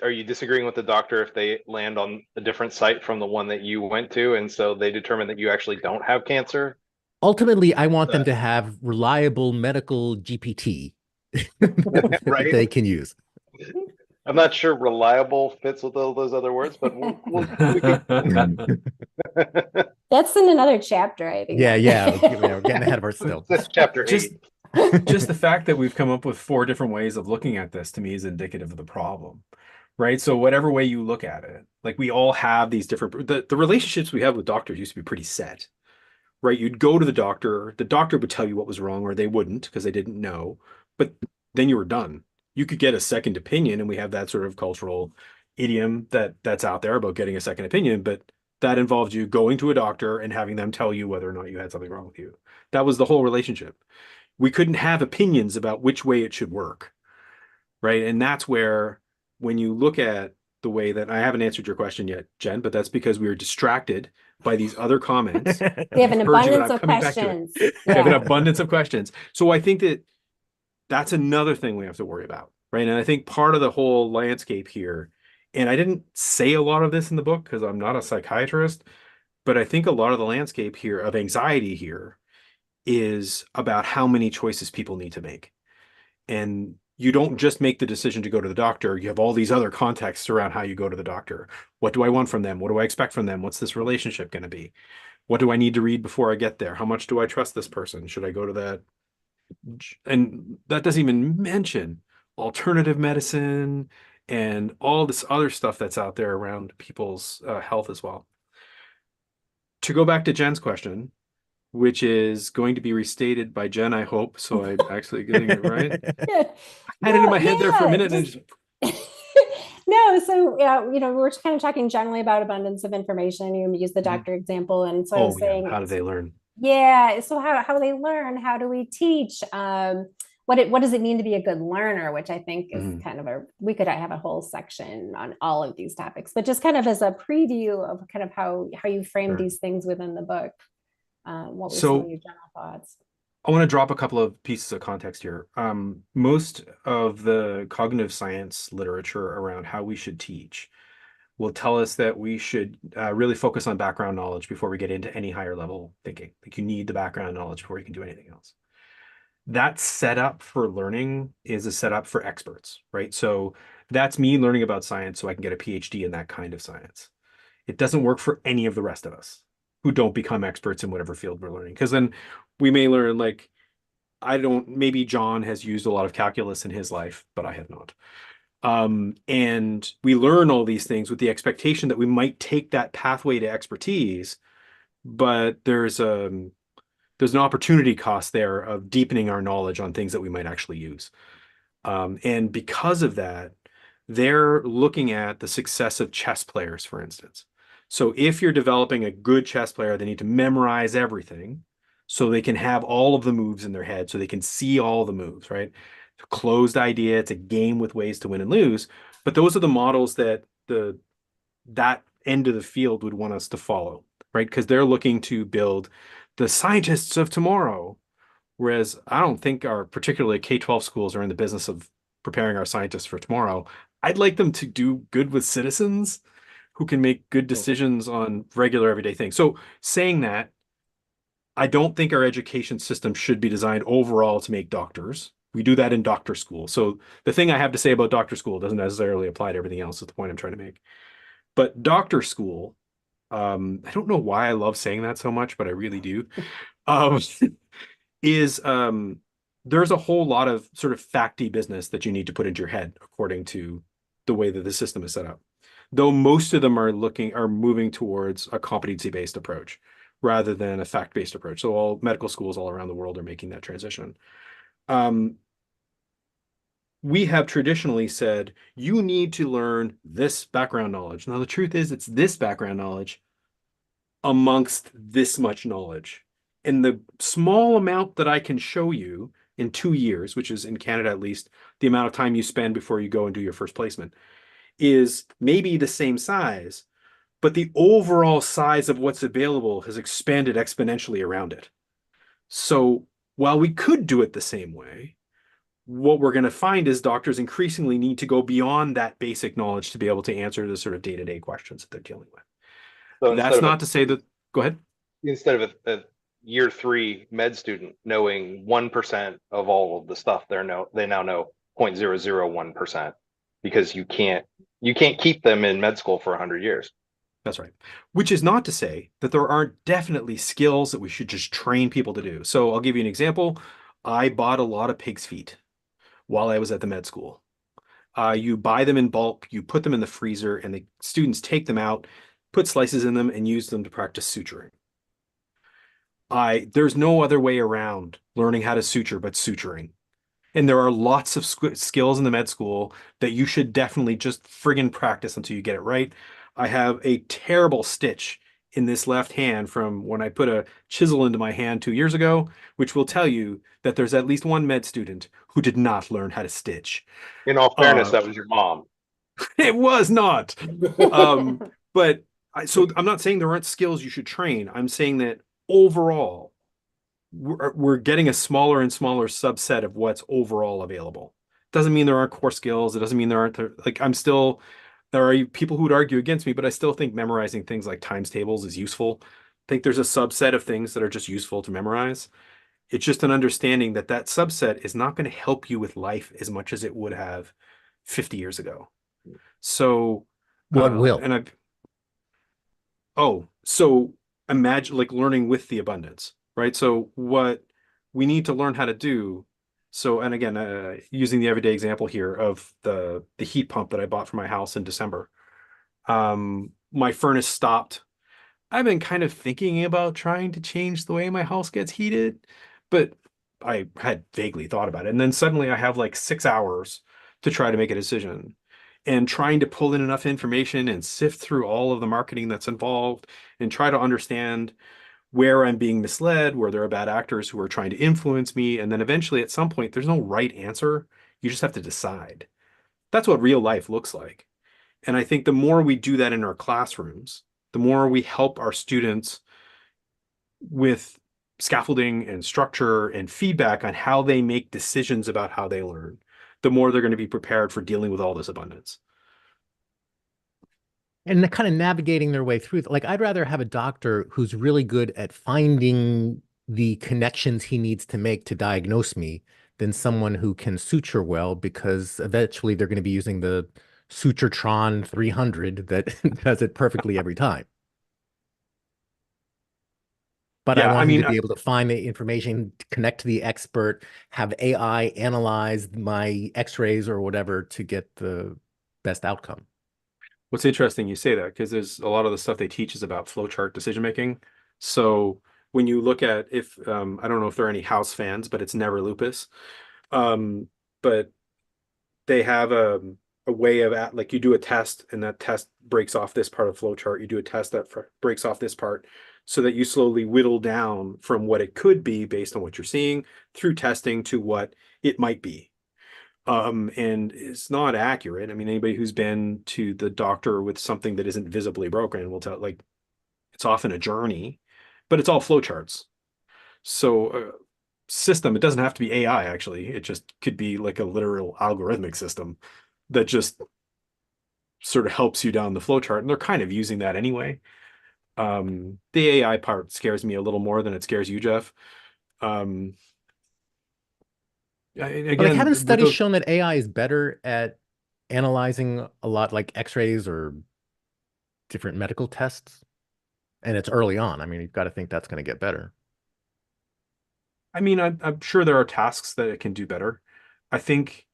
are you disagreeing with the doctor if they land on a different site from the one that you went to, and so they determine that you actually don't have cancer? Ultimately, I want them to have reliable medical GPT that they can use. I'm not sure reliable fits with all those other words, but that's in another chapter, I think. Yeah, we're getting ahead of ourselves. That's chapter 8. Just the fact that we've come up with 4 different ways of looking at this, to me, is indicative of the problem, right? So whatever way you look at it, like, we all have these different, the relationships we have with doctors used to be pretty set, right? You'd go to the doctor would tell you what was wrong, or they wouldn't because they didn't know, but then you were done. You could get a second opinion, and we have that sort of cultural idiom that's out there about getting a second opinion, but that involved you going to a doctor and having them tell you whether or not you had something wrong with you. That was the whole relationship. We couldn't have opinions about which way it should work, right? And that's where, when you look at the way that, I haven't answered your question yet, Jen, but that's because we were distracted by these other comments. We have an abundance of questions. We have an abundance of questions. So I think that's another thing we have to worry about, right? And I think part of the whole landscape here And I didn't say a lot of this in the book because I'm not a psychiatrist, but I think a lot of the landscape here of anxiety here is about how many choices people need to make. And you don't just make the decision to go to the doctor. You have all these other contexts around how you go to the doctor. What do I want from them? What do I expect from them? What's this relationship going to be? What do I need to read before I get there? How much do I trust this person? Should I go to that? And that doesn't even mention alternative medicine and all this other stuff that's out there around people's health as well. To go back to Jen's question, which is going to be restated by Jen, I hope, so I'm actually getting it right. I had it in my head there for a minute. No, so we're kind of talking generally about abundance of information. You use the doctor example, and so I was saying, how do they learn? Yeah, so how do they learn? How do we teach? What does it mean to be a good learner? Which I think is kind of we could have a whole section on all of these topics, but just kind of as a preview of kind of how you frame these things within the book. What were some of your general thoughts? I want to drop a couple of pieces of context here. Most of the cognitive science literature around how we should teach will tell us that we should really focus on background knowledge before we get into any higher level thinking. Like you need the background knowledge before you can do anything else. That setup for learning is a setup for experts, right? So that's me learning about science so I can get a PhD in that kind of science. It doesn't work for any of the rest of us who don't become experts in whatever field we're learning. Because then we may learn, like, maybe John has used a lot of calculus in his life, but I have not. And we learn all these things with the expectation that we might take that pathway to expertise, but there's an opportunity cost there of deepening our knowledge on things that we might actually use. And because of that, they're looking at the success of chess players, for instance. So if you're developing a good chess player, they need to memorize everything so they can have all of the moves in their head, so they can see all the moves, right? It's a closed idea. It's a game with ways to win and lose. But those are the models that that end of the field would want us to follow, right? Because they're looking to build the scientists of tomorrow. Whereas I don't think our particularly K-12 schools are in the business of preparing our scientists for tomorrow. I'd like them to do good with citizens who can make good decisions on regular everyday things. So saying that, I don't think our education system should be designed overall to make doctors. We do that in doctor school. So the thing I have to say about doctor school doesn't necessarily apply to everything else, is the point I'm trying to make. But doctor school, I don't know why I love saying that so much, but I really do, is there's a whole lot of sort of facty business that you need to put into your head according to the way that the system is set up. Though most of them are moving towards a competency-based approach rather than a fact-based approach. So all medical schools all around the world are making that transition. We have traditionally said, you need to learn this background knowledge. Now, the truth is, it's this background knowledge amongst this much knowledge. And the small amount that I can show you in 2 years, which is in Canada at least, the amount of time you spend before you go and do your first placement, is maybe the same size, but the overall size of what's available has expanded exponentially around it. So while we could do it the same way, what we're going to find is doctors increasingly need to go beyond that basic knowledge to be able to answer the sort of day-to-day questions that they're dealing with. So that's not to say that, go ahead. Instead of a year 3 med student knowing 1% of all of the stuff they now know 0.001%, because you can't keep them in med school for 100 years. That's right. Which is not to say that there aren't definitely skills that we should just train people to do. So I'll give you an example. I bought a lot of pig's feet while I was at the med school. You buy them in bulk, you put them in the freezer, and the students take them out, put slices in them, and use them to practice suturing. There's no other way around learning how to suture but suturing. And there are lots of skills in the med school that you should definitely just friggin' practice until you get it right. I have a terrible stitch in this left hand from when I put a chisel into my hand 2 years ago, which will tell you that there's at least one med student who did not learn how to stitch. In all fairness, that was your mom. It was not. But so I'm not saying there aren't skills you should train. I'm saying that overall, we're getting a smaller and smaller subset of what's overall available. Doesn't mean there aren't core skills. It doesn't mean there aren't, like, I'm still There are people who would argue against me, but I still think memorizing things like times tables is useful. I think there's a subset of things that are just useful to memorize. It's just an understanding that that subset is not going to help you with life as much as it would have 50 years ago. So, What will? and I've, oh, so imagine like learning with the abundance, right? So what we need to learn how to do. So, and again, using the everyday example here of the heat pump that I bought for my house in December. My furnace stopped. I've been kind of thinking about trying to change the way my house gets heated, but I had vaguely thought about it. And then suddenly I have like 6 hours to try to make a decision. And trying to pull in enough information and sift through all of the marketing that's involved and try to understand where I'm being misled, where there are bad actors who are trying to influence me. And then eventually at some point, there's no right answer. You just have to decide. That's what real life looks like. And I think the more we do that in our classrooms, the more we help our students with scaffolding and structure and feedback on how they make decisions about how they learn, the more they're going to be prepared for dealing with all this abundance. And the kind of navigating their way through. Like, I'd rather have a doctor who's really good at finding the connections he needs to make to diagnose me than someone who can suture well, because eventually they're going to be using the Suturetron 300 that does it perfectly every time. But I Yeah, I want him to mean, be able to find the information, connect to the expert, have AI analyze my x-rays or whatever to get the best outcome. what's interesting you say that because there's a lot of the stuff they teach is about flowchart decision making. So when you look at if I don't know if there are any house fans, but it's Never Lupus. But they have a way of like you do a test and that test breaks off this part of flowchart. You do a test that breaks off this part so that you slowly whittle down from what it could be based on what you're seeing through testing to what it might be. And it's not accurate. I mean, anybody who's been to the doctor with something that isn't visibly broken will tell, like, it's often a journey, but it's all flowcharts. So, system, it doesn't have to be AI, actually. It just could be like a literal algorithmic system that just sort of helps you down the flowchart. And they're kind of using that anyway. The AI part scares me a little more than it scares you, Jeff. Um, But like, again, haven't with studies those, shown that AI is better at analyzing a lot like x-rays or different medical tests? And it's early on. I mean, you've got to think that's going to get better. I mean, I'm sure there are tasks that it can do better. I think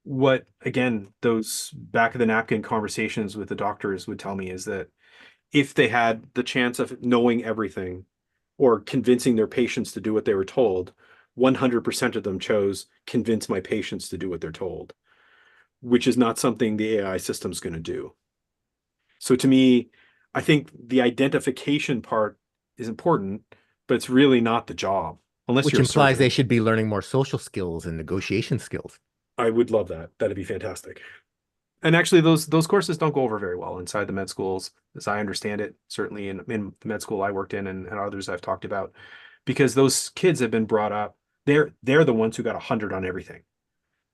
what, again, those back of the napkin conversations with the doctors would tell me is that if they had the chance of knowing everything or convincing their patients to do what they were told, 100% of them chose convince my patients to do what they're told, which is not something the AI system's going to do. So to me, I think the identification part is important, but it's really not the job, unless Which you're a implies they surgeon. should be learning more social skills and negotiation skills. I would love that. That'd be fantastic. And actually, those courses don't go over very well inside the med schools, as I understand it, certainly in the med school I worked in and others I've talked about, because those kids have been brought up. They're the ones who got 100 on everything,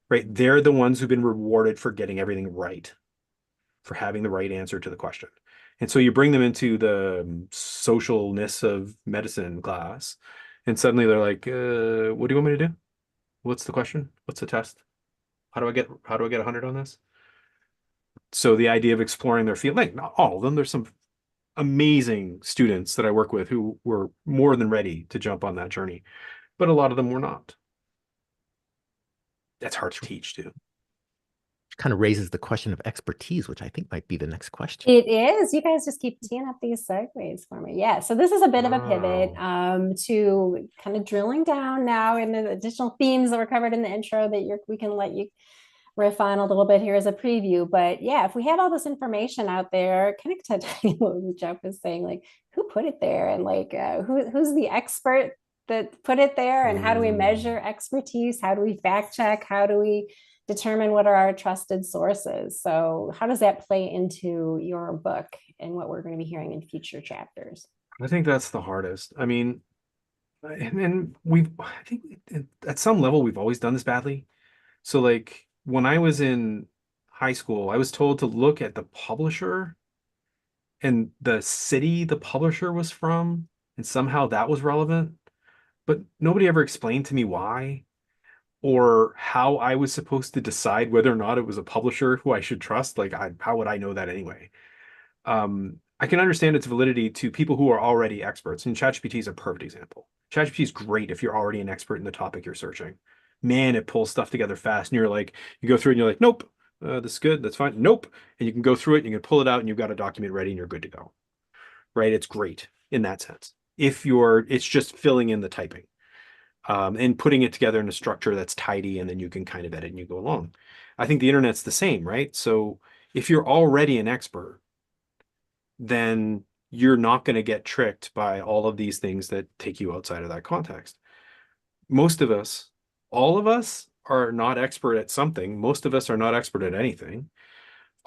right? They're the ones who've been rewarded for getting everything right, for having the right answer to the question. And so you bring them into the socialness of medicine class, and suddenly they're like, "What do you want me to do? What's the question? What's the test? How do I get 100 on this?" So the idea of exploring their field, like not all of them, there's some amazing students that I work with who were more than ready to jump on that journey, but a lot of them were not. That's hard to teach too. Kind of raises the question of expertise, which I think might be the next question. It is. You guys just keep teeing up these segues for me. Yeah. So this is a bit of a pivot to kind of drilling down now in the additional themes that were covered in the intro that we can let you riff on a little bit here as a preview. But yeah, if we have all this information out there, kind of touching what Jeff was saying, like who put it there and like who's the expert that put it there and how do we measure expertise? How do we fact check? How do we determine what are our trusted sources? So how does that play into your book and what we're going to be hearing in future chapters? I think that's the hardest. I mean, and I think at some level we've always done this badly. So like when I was in high school, I was told to look at the publisher and the city the publisher was from, and somehow that was relevant. But nobody ever explained to me why or how I was supposed to decide whether or not it was a publisher who I should trust. Like, how would I know that anyway? I can understand its validity to people who are already experts, and ChatGPT is a perfect example. ChatGPT is great if you're already an expert in the topic you're searching. Man, it pulls stuff together fast, and you're like, you go through it and you're like, nope, this is good, that's fine, nope, and you can go through it and you can pull it out and you've got a document ready and you're good to go. Right? It's great in that sense. It's just filling in the typing, and putting it together in a structure that's tidy, and then you can kind of edit and you go along. I think the internet's the same, right? So if you're already an expert, then you're not going to get tricked by all of these things that take you outside of that context. Most of us, all of us, are not expert at something. Most of us are not expert at anything.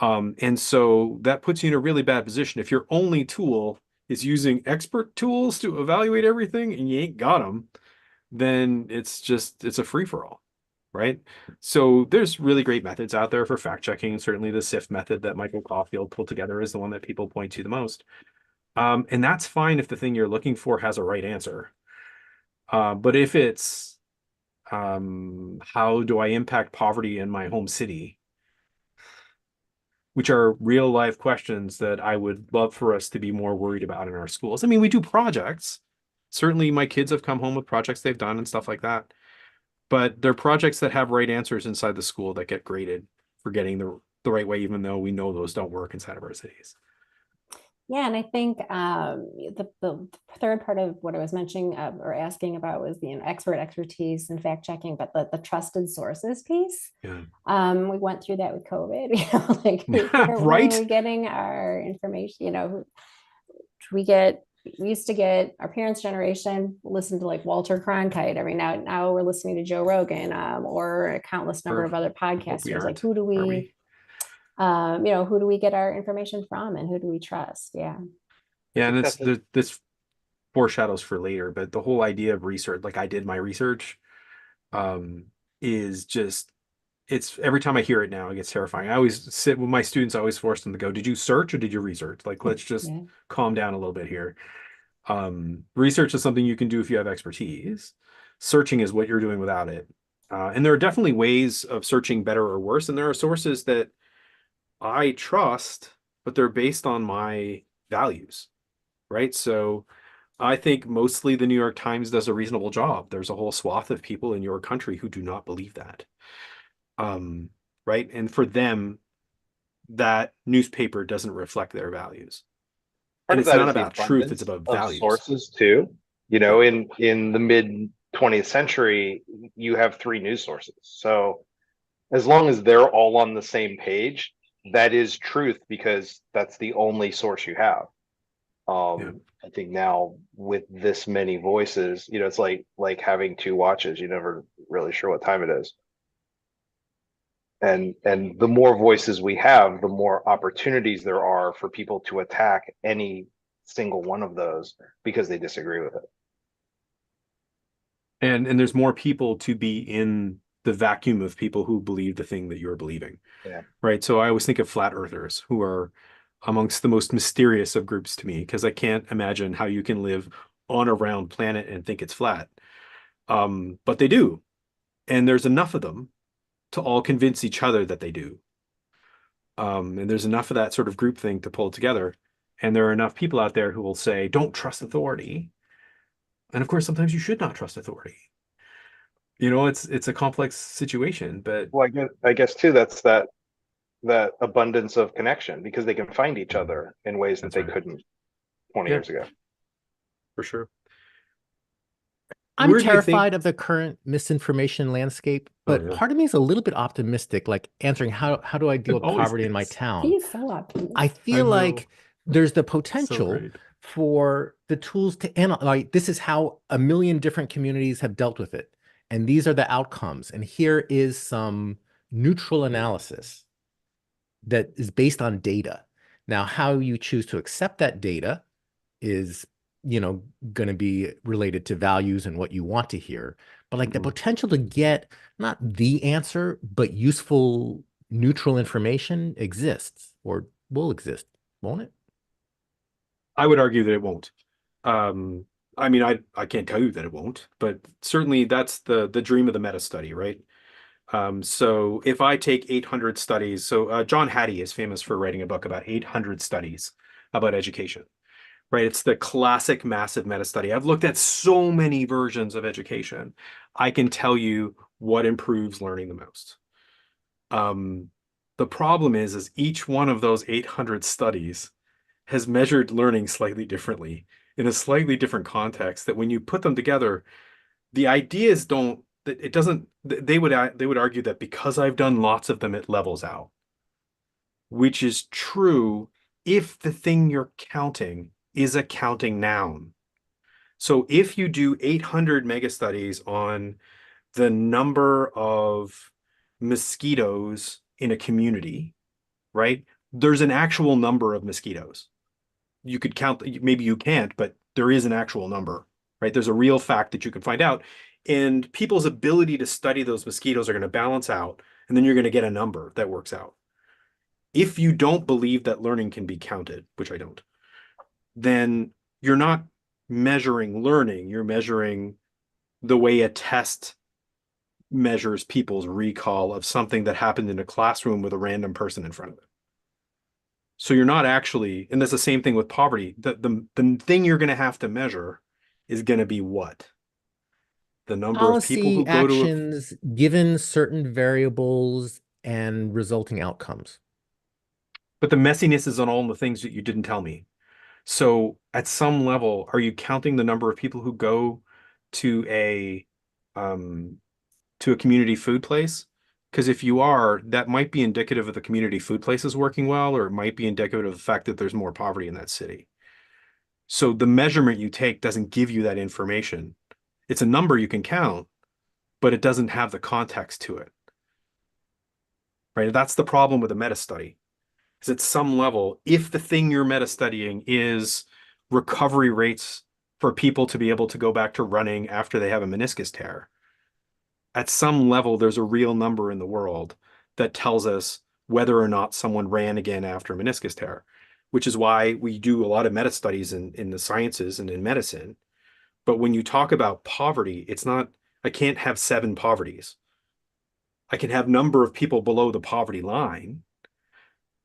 And so that puts you in a really bad position. If your only tool is using expert tools to evaluate everything and you ain't got them, then it's a free-for-all, right? So there's really great methods out there for fact checking. Certainly the SIFT method that Michael Caulfield pulled together is the one that people point to the most. And that's fine if the thing you're looking for has a right answer. But if it's how do I impact poverty in my home city, which are real life questions that I would love for us to be more worried about in our schools. I mean, we do projects. Certainly my kids have come home with projects they've done and stuff like that. But they're projects that have right answers inside the school that get graded for getting the right way, even though we know those don't work inside of our cities. Yeah, and I think the third part of what I was mentioning or asking about was the expertise and fact checking, but the trusted sources piece. Yeah. We went through that with COVID. Like where Right. are we getting our information? We used to get our parents' generation listen to like Walter Cronkite every now we're listening to Joe Rogan or a countless number of other podcasters. Like who do we get our information from and who do we trust? Yeah. Yeah, and this foreshadows for later, but the whole idea of research, like I did my research, is just, it's every time I hear it now, it gets terrifying. I always sit with my students, I always force them to go, did you search or did you research? Like, let's just calm down a little bit here. Research is something you can do if you have expertise. Searching is what you're doing without it. And there are definitely ways of searching better or worse. And there are sources that I trust, but they're based on my values, right? So I think mostly the New York Times does a reasonable job. There's a whole swath of people in your country who do not believe that. Right? And for them, that newspaper doesn't reflect their values. And it's not about truth, it's about values. Sources too. In the mid 20th century, you have 3 news sources. So as long as they're all on the same page, that is truth because that's the only source you have. I think now with this many voices, it's like having 2 watches. You're never really sure what time it is. And the more voices we have, the more opportunities there are for people to attack any single one of those because they disagree with it. And there's more people to be in the vacuum of people who believe the thing that you're believing. Yeah. Right. So I always think of flat earthers, who are amongst the most mysterious of groups to me, because I can't imagine how you can live on a round planet and think it's flat. But they do. And there's enough of them to all convince each other that they do. And there's enough of that sort of group thing to pull together. And there are enough people out there who will say, don't trust authority. And of course, sometimes you should not trust authority. It's a complex situation, but well, I guess too, that's that abundance of connection because they can find each other in ways that they couldn't 20 years ago. For sure. I'm terrified of the current misinformation landscape, but part of me is a little bit optimistic, like answering how do I deal with poverty in my town? He's so optimistic. I feel like there's the potential for the tools to analyze. Like, this is how a million different communities have dealt with it. And these are the outcomes. And here is some neutral analysis that is based on data. Now, how you choose to accept that data is, going to be related to values and what you want to hear. But like the potential to get not the answer, but useful neutral information exists or will exist, won't it? I would argue that it won't. I mean, I can't tell you that it won't, but certainly that's the dream of the meta study, right? So if I take 800 studies, so John Hattie is famous for writing a book about 800 studies about education, right? It's the classic massive meta study. I've looked at so many versions of education. I can tell you what improves learning the most. The problem is each one of those 800 studies has measured learning slightly differently in a slightly different context, that when you put them together, the ideas don't, that it doesn't, they would argue that because I've done lots of them, it levels out, which is true if the thing you're counting is a counting noun. So if you do 800 mega studies on the number of mosquitoes in a community, right? There's an actual number of mosquitoes. You could count, maybe you can't, but there is an actual number, right? There's a real fact that you can find out. And people's ability to study those mosquitoes are going to balance out, and then you're going to get a number that works out. If you don't believe that learning can be counted, which I don't, then you're not measuring learning, you're measuring the way a test measures people's recall of something that happened in a classroom with a random person in front of it. So you're not actually, and that's the same thing with poverty. The thing you're going to have to measure is going to be what? The number of people who Policy go to actions given certain variables and resulting outcomes. but the messiness is on all the things that you didn't tell me. So at some level, are you counting the number of people who go to a community food place? Because if you are, that might be indicative of the community food places working well, or it might be indicative of the fact that there's more poverty in that city. So the measurement you take doesn't give you that information. It's a number you can count, but it doesn't have the context to it. Right? That's the problem with a meta study. Is at some level, if the thing you're meta studying is recovery rates for people to be able to go back to running after they have a meniscus tear, at some level, there's a real number in the world that tells us whether or not someone ran again after a meniscus tear, which is why we do a lot of meta studies in the sciences and in medicine. But when you talk about poverty, it's not, I can't have 7 poverties. I can have number of people below the poverty line,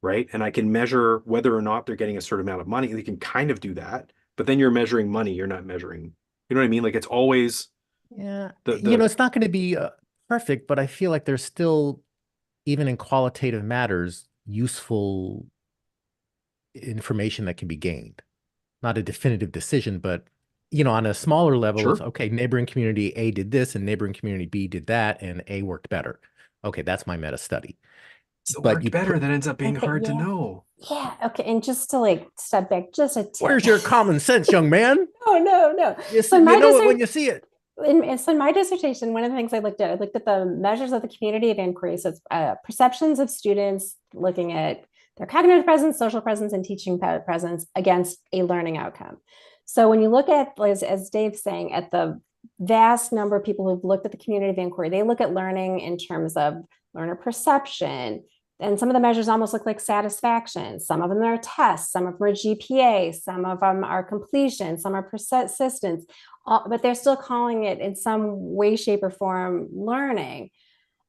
right? And I can measure whether or not they're getting a certain amount of money. You can kind of do that, but then you're measuring money. You're not measuring, you know what I mean? Like it's always, Yeah, the it's not going to be perfect, but I feel like there's still, even in qualitative matters, useful information that can be gained. Not a definitive decision, but on a smaller level, it's sure. okay, neighboring community A did this and neighboring community B did that, and A worked better. Okay, that's my meta study. So But worked you better, put, that ends up being Okay, hard to yeah. know. Yeah. Okay. And just to like step back, just a tip. where's your common sense, young man? No. So my you know it when you see it. so in my dissertation, one of the things I looked at the measures of the community of inquiry. So it's perceptions of students, looking at their cognitive presence, social presence, and teaching presence against a learning outcome. So when you look at, as Dave's saying, at the vast number of people who've looked at the community of inquiry, they look at learning in terms of learner perception. And some of the measures almost look like satisfaction. Some of them are tests, some of them are GPA, some of them are completion, some are persistence, but they're still calling it in some way, shape, or form learning.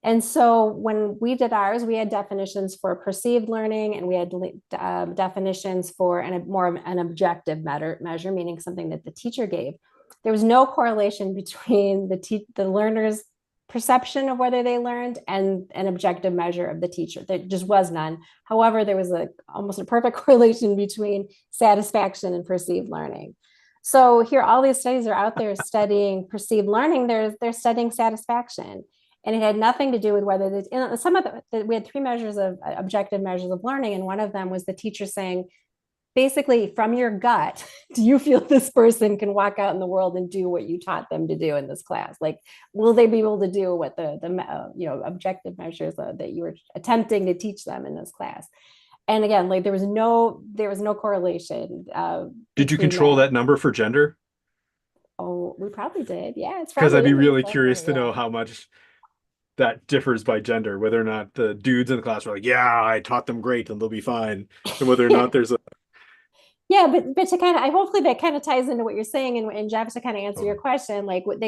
And so when we did ours, we had definitions for perceived learning, and we had definitions for more of an objective measure, meaning something that the teacher gave. There was no correlation between the learner's perception of whether they learned and an objective measure of the teacher. There just was none. However, there was almost a perfect correlation between satisfaction and perceived learning. So here, all these studies are out there studying perceived learning. They're studying satisfaction. And it had nothing to do with whether we had 3 measures of objective measures of learning. And one of them was the teacher saying, basically, from your gut, do you feel this person can walk out in the world and do what you taught them to do in this class? Like, will they be able to do what the objective measures that you were attempting to teach them in this class? And again, like there was no correlation. Did you control that number for gender? Oh, we probably did. Yeah, it's Because I'd be probably really curious to know how much. that differs by gender, whether or not the dudes in the class are like, yeah, I taught them great and they'll be fine, and whether or not there's a Yeah, but to kind of, I hopefully that kind of ties into what you're saying, and Jeff, to kind of answer your question, like what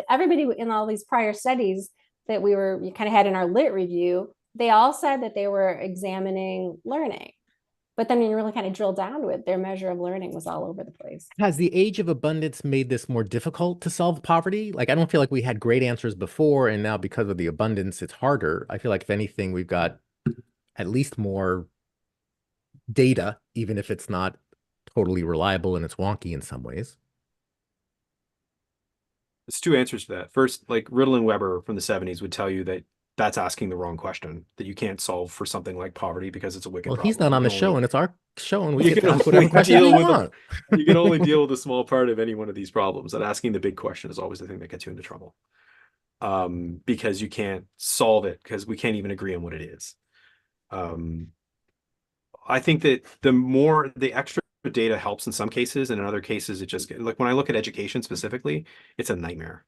everybody in all these prior studies that we kind of had in our lit review, they all said that they were examining learning, but then when you really kind of drill down to it, their measure of learning was all over the place. Has the age of abundance made this more difficult to solve poverty? Like, I don't feel like we had great answers before, and now because of the abundance, it's harder. I feel like if anything, we've got at least more data, even if it's not totally reliable and it's wonky in some ways. There's two answers to that. First, like Riddle and Weber from the 70s would tell you that that's asking the wrong question, that you can't solve for something like poverty because it's a wicked Well, problem. he's not on the show, only, and it's our show, and we you get can to ask whatever only questions we deal with want. you can only deal with a small part of any one of these problems. And asking the big question is always the thing that gets you into trouble. Because you can't solve it because we can't even agree on what it is. I think that the extra data helps in some cases, and in other cases, it just like when I look at education specifically, it's a nightmare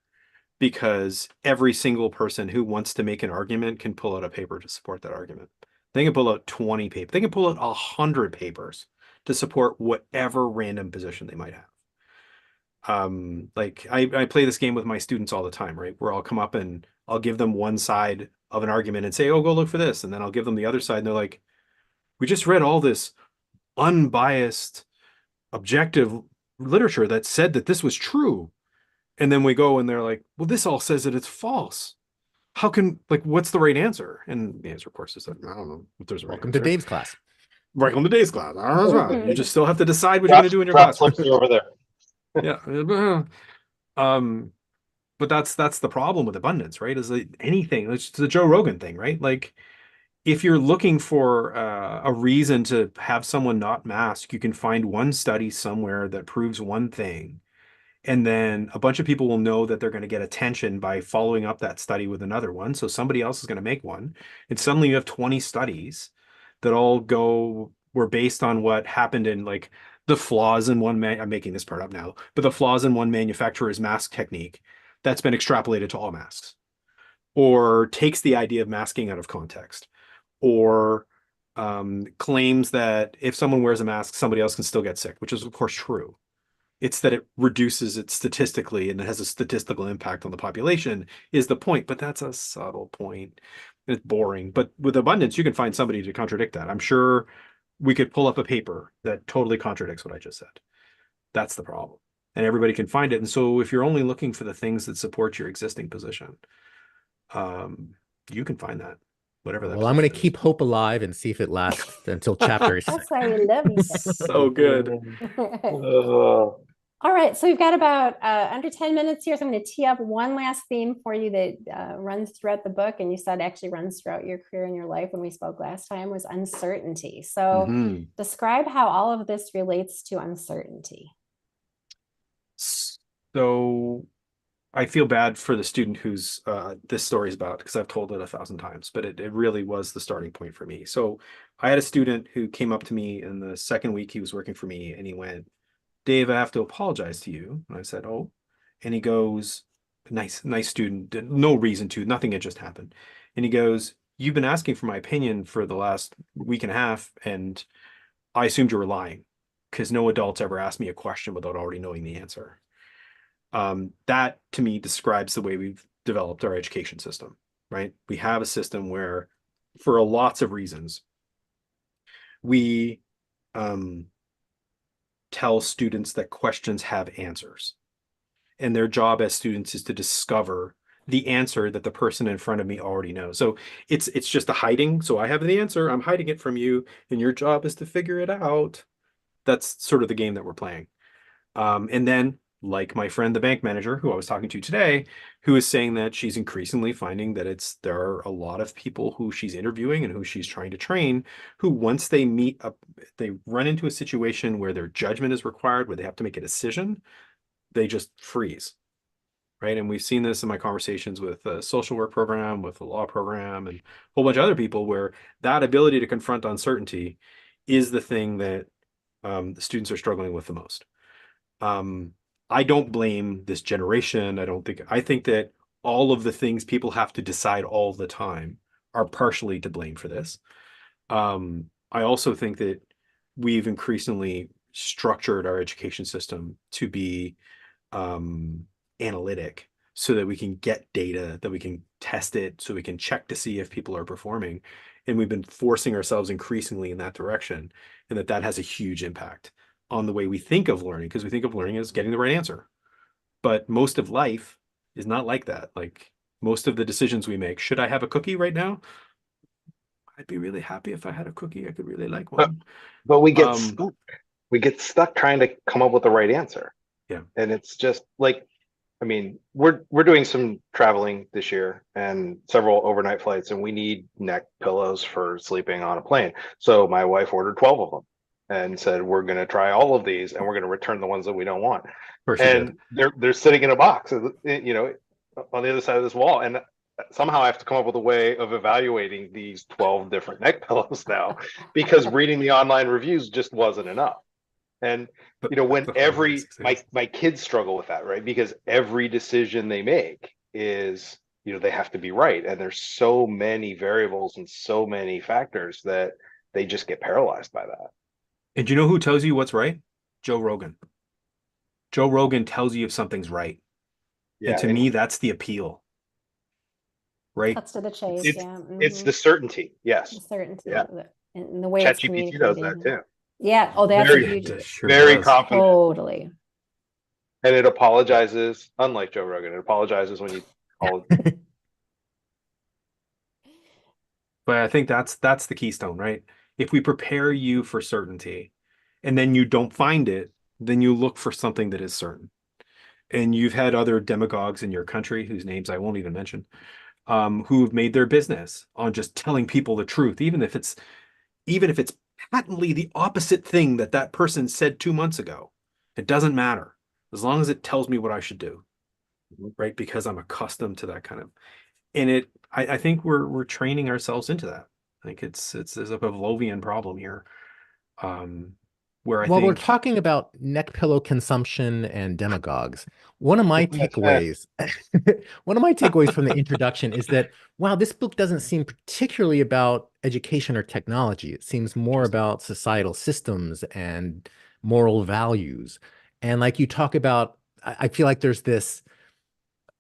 because every single person who wants to make an argument can pull out a paper to support that argument. They can pull out 20 papers. They can pull out 100 papers to support whatever random position they might have. Like I play this game with my students all the time, right? Where I'll come up and I'll give them one side of an argument and say, oh, go look for this. And then I'll give them the other side and they're like, we just read all this unbiased, objective literature that said that this was true. And then we go and they're like, well, this all says that it's false. How can, like, what's the right answer? And the answer, of course, is that I don't know if there's a right Welcome answer. to Dave's class. Welcome to Dave's class. I don't know. You just still have to decide what you're going to do in your class. Flips are over there. Yeah. But that's the problem with abundance, right? Is like anything, it's the Joe Rogan thing, right? Like if you're looking for a reason to have someone not mask, you can find one study somewhere that proves one thing. And then a bunch of people will know that they're going to get attention by following up that study with another one. So somebody else is going to make one. And suddenly you have 20 studies that all were based on what happened in like the flaws in I'm making this part up now, but the flaws in one manufacturer's mask technique that's been extrapolated to all masks, or takes the idea of masking out of context, or claims that if someone wears a mask, somebody else can still get sick, which is of course true. It's that it reduces it statistically and it has a statistical impact on the population is the point, but that's a subtle point. It's boring. But with abundance, you can find somebody to contradict that. I'm sure we could pull up a paper that totally contradicts what I just said. That's the problem. And everybody can find it. And so if you're only looking for the things that support your existing position, you can find that, whatever that. Well, I'm going to position keep hope alive and see if it lasts until chapter 6. That's why we love you. So good. All right, so we've got about under 10 minutes here. So I'm going to tee up one last theme for you that runs throughout the book, and you said actually runs throughout your career and your life when we spoke last time, was uncertainty. So describe how all of this relates to uncertainty. So I feel bad for the student who's this story is about, because I've told it 1,000 times, but it really was the starting point for me. So I had a student who came up to me in the second week he was working for me, and he went, Dave, I have to apologize to you. And I said, oh, and he goes, nice student, no reason to, nothing had just happened. And he goes, you've been asking for my opinion for the last week and a half, and I assumed you were lying because no adults ever asked me a question without already knowing the answer. That to me describes the way we've developed our education system, right? We have a system where, for lots of reasons, we tell students that questions have answers, and their job as students is to discover the answer that the person in front of me already knows. So it's just a hiding. So I have the answer, I'm hiding it from you, and your job is to figure it out. That's sort of the game that we're playing. And then, like my friend, the bank manager who I was talking to today, who is saying that she's increasingly finding that there are a lot of people who she's interviewing and who she's trying to train, who once they meet up, they run into a situation where their judgment is required, where they have to make a decision, they just freeze, right? And we've seen this in my conversations with a social work program, with a law program, and a whole bunch of other people, where that ability to confront uncertainty is the thing that the students are struggling with the most. I don't blame this generation. I think that all of the things people have to decide all the time are partially to blame for this. I also think that we've increasingly structured our education system to be analytic so that we can get data, that we can test it, so we can check to see if people are performing. And we've been forcing ourselves increasingly in that direction, and that has a huge impact on the way we think of learning, because we think of learning as getting the right answer. But most of life is not like that. Like most of the decisions we make, should I have a cookie right now? I'd be really happy if I had a cookie. I could really like But one. but we get Um, stuck. We get stuck trying to come up with the right answer. Yeah. And it's just like, I mean, we're doing some traveling this year and several overnight flights, and we need neck pillows for sleeping on a plane. So my wife ordered 12 of them and said, we're going to try all of these and we're going to return the ones that we don't want. of course you And did. they're sitting in a box, you know, on the other side of this wall. And somehow I have to come up with a way of evaluating these 12 different neck pillows now, because reading the online reviews just wasn't enough. And you know, when my kids struggle with that, right? Because every decision they make is, you know, they have to be right, and there's so many variables and so many factors that they just get paralyzed by that. And do you know who tells you what's right? Joe Rogan. Joe Rogan tells you if something's right. Yeah, And to me, that's the appeal, right? Cuts to the chase. it's Yeah. it's Mhm. the certainty. Yes, The certainty yeah. and the way it's ChatGPT does that communicating. too. Yeah. Oh, that's a Very, huge. It sure very does. confident, Totally. and it apologizes. Unlike Joe Rogan, it apologizes when you call it. But I think that's the keystone, right? If we prepare you for certainty and then you don't find it, then you look for something that is certain. And you've had other demagogues in your country, whose names I won't even mention, who've made their business on just telling people the truth, even if it's patently the opposite thing that that person said 2 months ago. It doesn't matter as long as it tells me what I should do, right? Because I'm accustomed to that kind of, and I think we're training ourselves into that. I think there's a Pavlovian problem here, where I While we're think, talking about neck pillow consumption and demagogues, one of my takeaways, one of my takeaways from the introduction is that, wow, this book doesn't seem particularly about education or technology. It seems more about societal systems and moral values. And like you talk about, I feel like there's this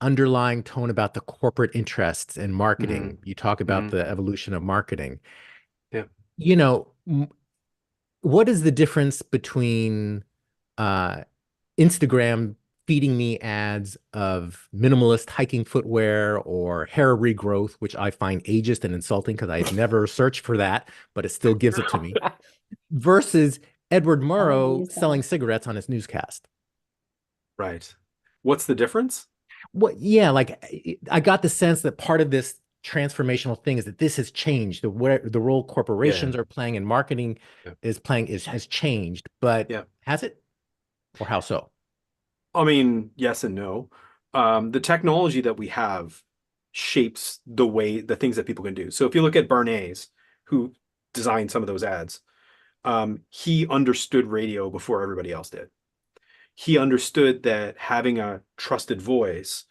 underlying tone about the corporate interests and marketing. You talk about the evolution of marketing. yeah, You know, what is the difference between uh, Instagram feeding me ads of minimalist hiking footwear or hair regrowth, which I find ageist and insulting because I've never searched for that, but it still gives it to me, versus Edward Murrow use that. selling cigarettes on his newscast? right. What's the difference? What, yeah, like I got the sense that part of this transformational thing is that this has changed. The role corporations are playing and marketing Yeah. has changed, but Yeah. has it? Or how so? I mean, yes and no. The technology that we have shapes the things that people can do. So if you look at Bernays, who designed some of those ads, he understood radio before everybody else did. He understood that having a trusted voice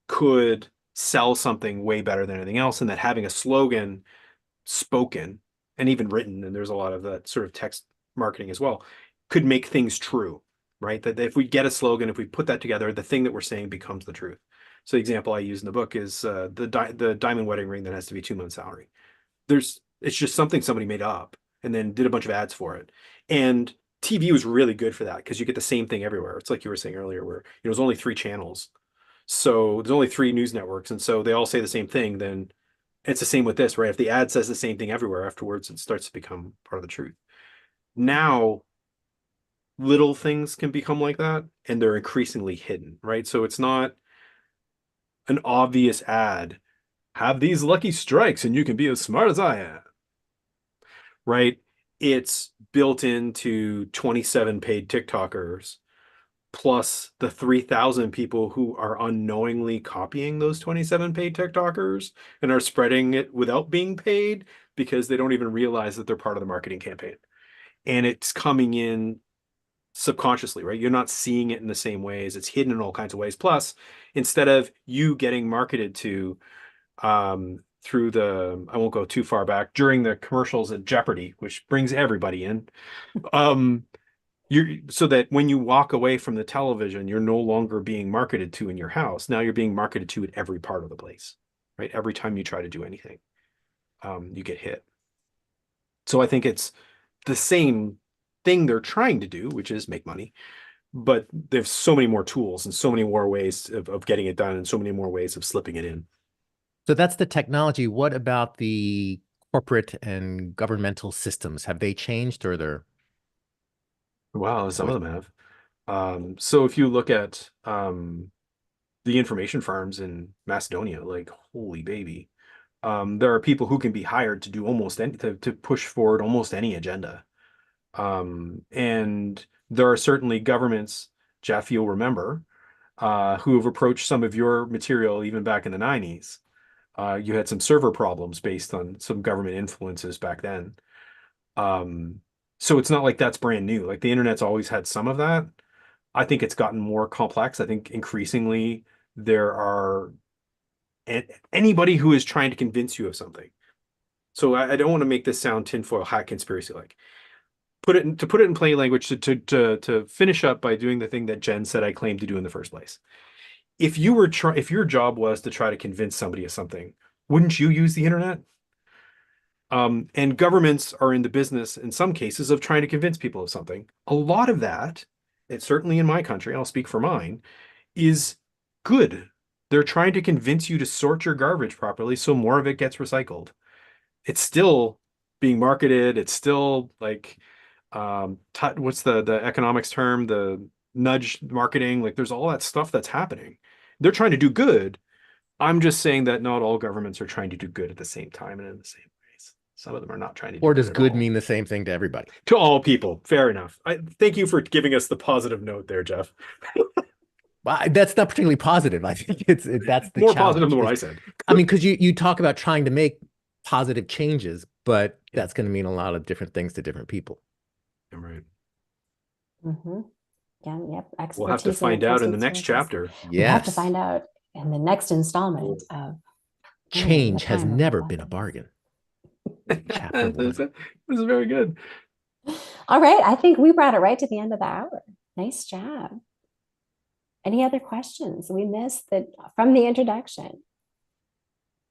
could sell something way better than anything else, and that having a slogan spoken and even written, and there's a lot of that sort of text marketing as well, could make things true, right? That if we get a slogan, if we put that together, the thing that we're saying becomes the truth. So the example I use in the book is the diamond wedding ring that has to be 2 months' salary. It's just something somebody made up and then did a bunch of ads for it. And TV was really good for that because you get the same thing everywhere. It's like you were saying earlier, where there's only 3 channels. So there's only 3 news networks, and so they all say the same thing. Then it's the same with this, right? If the ad says the same thing everywhere, afterwards it starts to become part of the truth. Now, little things can become like that, and they're increasingly hidden, right? So it's not an obvious ad. Have these lucky strikes, and you can be as smart as I am, right? It's built into 27 paid TikTokers plus the 3,000 people who are unknowingly copying those 27 paid TikTokers and are spreading it without being paid because they don't even realize that they're part of the marketing campaign. And it's coming in subconsciously, right? You're not seeing it in the same ways. It's hidden in all kinds of ways. Plus, instead of you getting marketed to through the, I won't go too far back, during the commercials at Jeopardy, which brings everybody in. You're so that when you walk away from the television, you're no longer being marketed to in your house. Now you're being marketed to at every part of the place, right? Every time you try to do anything, you get hit. So I think it's the same thing they're trying to do, which is make money, but there's so many more tools and so many more ways of getting it done and so many more ways of slipping it in. So that's the technology. What about the corporate and governmental systems? Have they changed, or they're Wow, some of them have. So if you look at the information farms in Macedonia, like holy baby, there are people who can be hired to do almost any to push forward almost any agenda. And there are certainly governments, Jeff, you'll remember, who have approached some of your material even back in the 90s. You had some server problems based on some government influences back then. So it's not like that's brand new. Like the internet's always had some of that. I think it's gotten more complex. I think increasingly there are anybody who is trying to convince you of something. So I don't want to make this sound tinfoil hat conspiracy like. Put it in plain language to finish up by doing the thing that Jen said I claimed to do in the first place. If your job was to try to convince somebody of something, wouldn't you use the internet? And governments are in the business, in some cases, of trying to convince people of something. A lot of that, it's certainly in my country, I'll speak for mine, is good. They're trying to convince you to sort your garbage properly so more of it gets recycled. It's still being marketed. It's still like, what's the economics term? The nudge marketing. Like there's all that stuff that's happening. They're trying to do good. I'm just saying that not all governments are trying to do good at the same time and in the same ways. Some of them are not trying to do or good does at good all. mean the same thing to everybody? To all people. Fair enough. I thank you for giving us the positive note there, Jeff. Well, that's not particularly positive. I think that's the More challenge. positive than what I said. I mean, because you talk about trying to make positive changes, but that's going to mean a lot of different things to different people. I'm right. Mm-hmm. Yeah, yep. Expertise We'll have to find out in the next chapter. We have to find out in the next installment of Change has never been a bargain. Chapter 1. This is very good. All right. I think we brought it right to the end of the hour. Nice job. Any other questions we missed that from the introduction?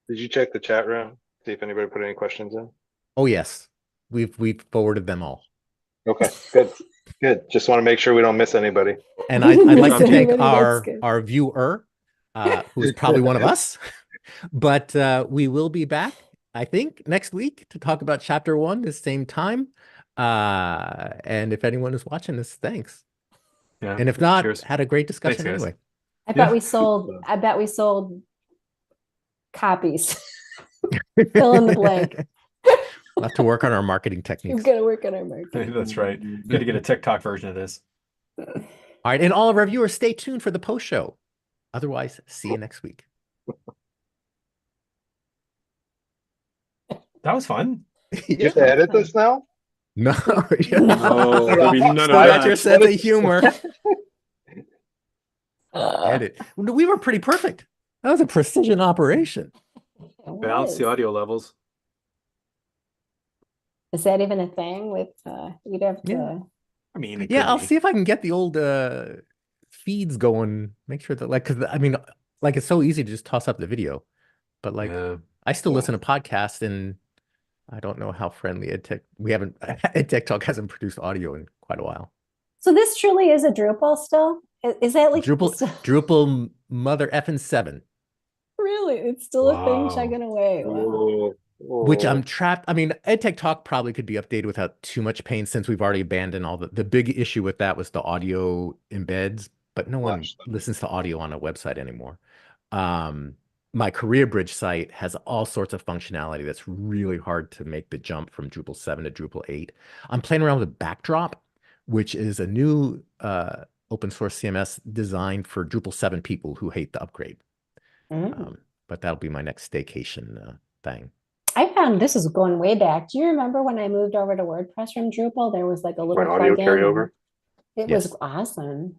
Did you check the chat room? See if anybody put any questions in? Oh, yes. We've forwarded them all. Okay, good. Good. Just want to make sure we don't miss anybody. And I'd like to thank Anybody, our viewer, who's probably one of us. But we will be back, I think, next week to talk about Chapter 1 the same time. And if anyone is watching this, thanks. Yeah. And if not, Cheers. had a great discussion Thanks, guys. anyway. I bet we sold copies. Fill in the blank. We'll have to work on our marketing techniques. We've got to work on our marketing. That's right. Got to get a TikTok version of this. All right. And all of our viewers, stay tuned for the post show. Otherwise, see you next week. That was fun. You have to edit this now? No. No, there'll be none of Still got that. your sense of humor. Edit. We were pretty perfect. That was a precision operation. Balance the audio levels. Is that even a thing with you'd have to Yeah. I mean, Yeah, I'll see if I can get the old feeds going. Make sure that because I mean, like it's so easy to just toss up the video, but like I still listen to podcasts and I don't know how friendly EdTech Talk hasn't produced audio in quite a while. So this truly is a Drupal still? Is that like Drupal mother effing 7? Really? It's still a thing chugging away. Wow. Which I'm trapped. I mean, EdTech Talk probably could be updated without too much pain since we've already abandoned all the big issue with that was the audio embeds, but no one listens to audio on a website anymore. My Career Bridge site has all sorts of functionality that's really hard to make the jump from Drupal 7 to Drupal 8. I'm playing around with Backdrop, which is a new open source CMS designed for Drupal 7 people who hate the upgrade. But that'll be my next staycation thing. I found this is going way back. Do you remember when I moved over to WordPress from Drupal? There was like a little audio plugin. carryover. It Yes. was awesome.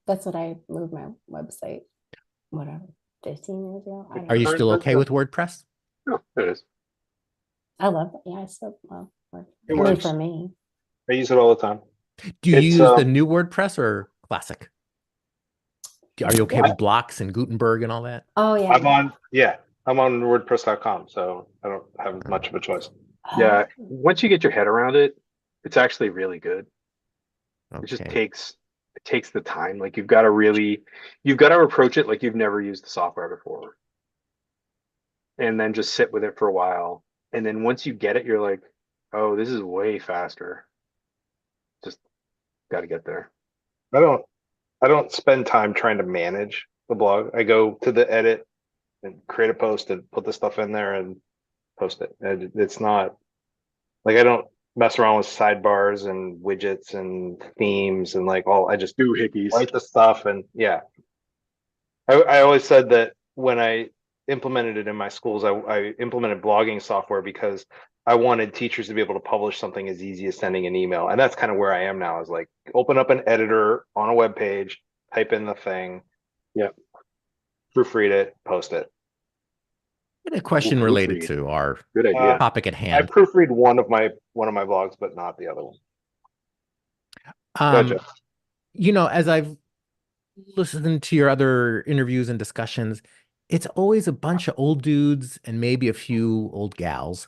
That's what I moved my website, whatever, 15 years ago. I don't Are you know. still okay with WordPress? Oh, there it is. I love it. Yeah, I still love work. It I mean, works. for me. I use it all the time. Do you It's use the new WordPress or classic? Are you okay What? with blocks and Gutenberg and all that? Oh, yeah. I'm on WordPress.com, so I don't have much of a choice. Yeah, Oh, once you get your head around it, it's actually really good. It just Okay. takes the time. Like you've got to approach it like you've never used the software before, and then just sit with it for a while. And then once you get it, you're like, oh, this is way faster. Just got to get there. I don't I don't spend time trying to manage the blog. I go to the edit and create a post and put the stuff in there and post it. And it's not like I don't mess around with sidebars and widgets and themes and like all I just Doohickeys. write the stuff and yeah. I always said that when I implemented it in my schools, I implemented blogging software because I wanted teachers to be able to publish something as easy as sending an email. And that's kind of where I am now is like open up an editor on a web page, type in the thing, Yeah. proofread it, post it. And a question related Proofread. to our Good idea. topic at I hand. proofread one of my blogs, but not the other one. Gotcha. As I've listened to your other interviews and discussions, it's always a bunch of old dudes and maybe a few old gals.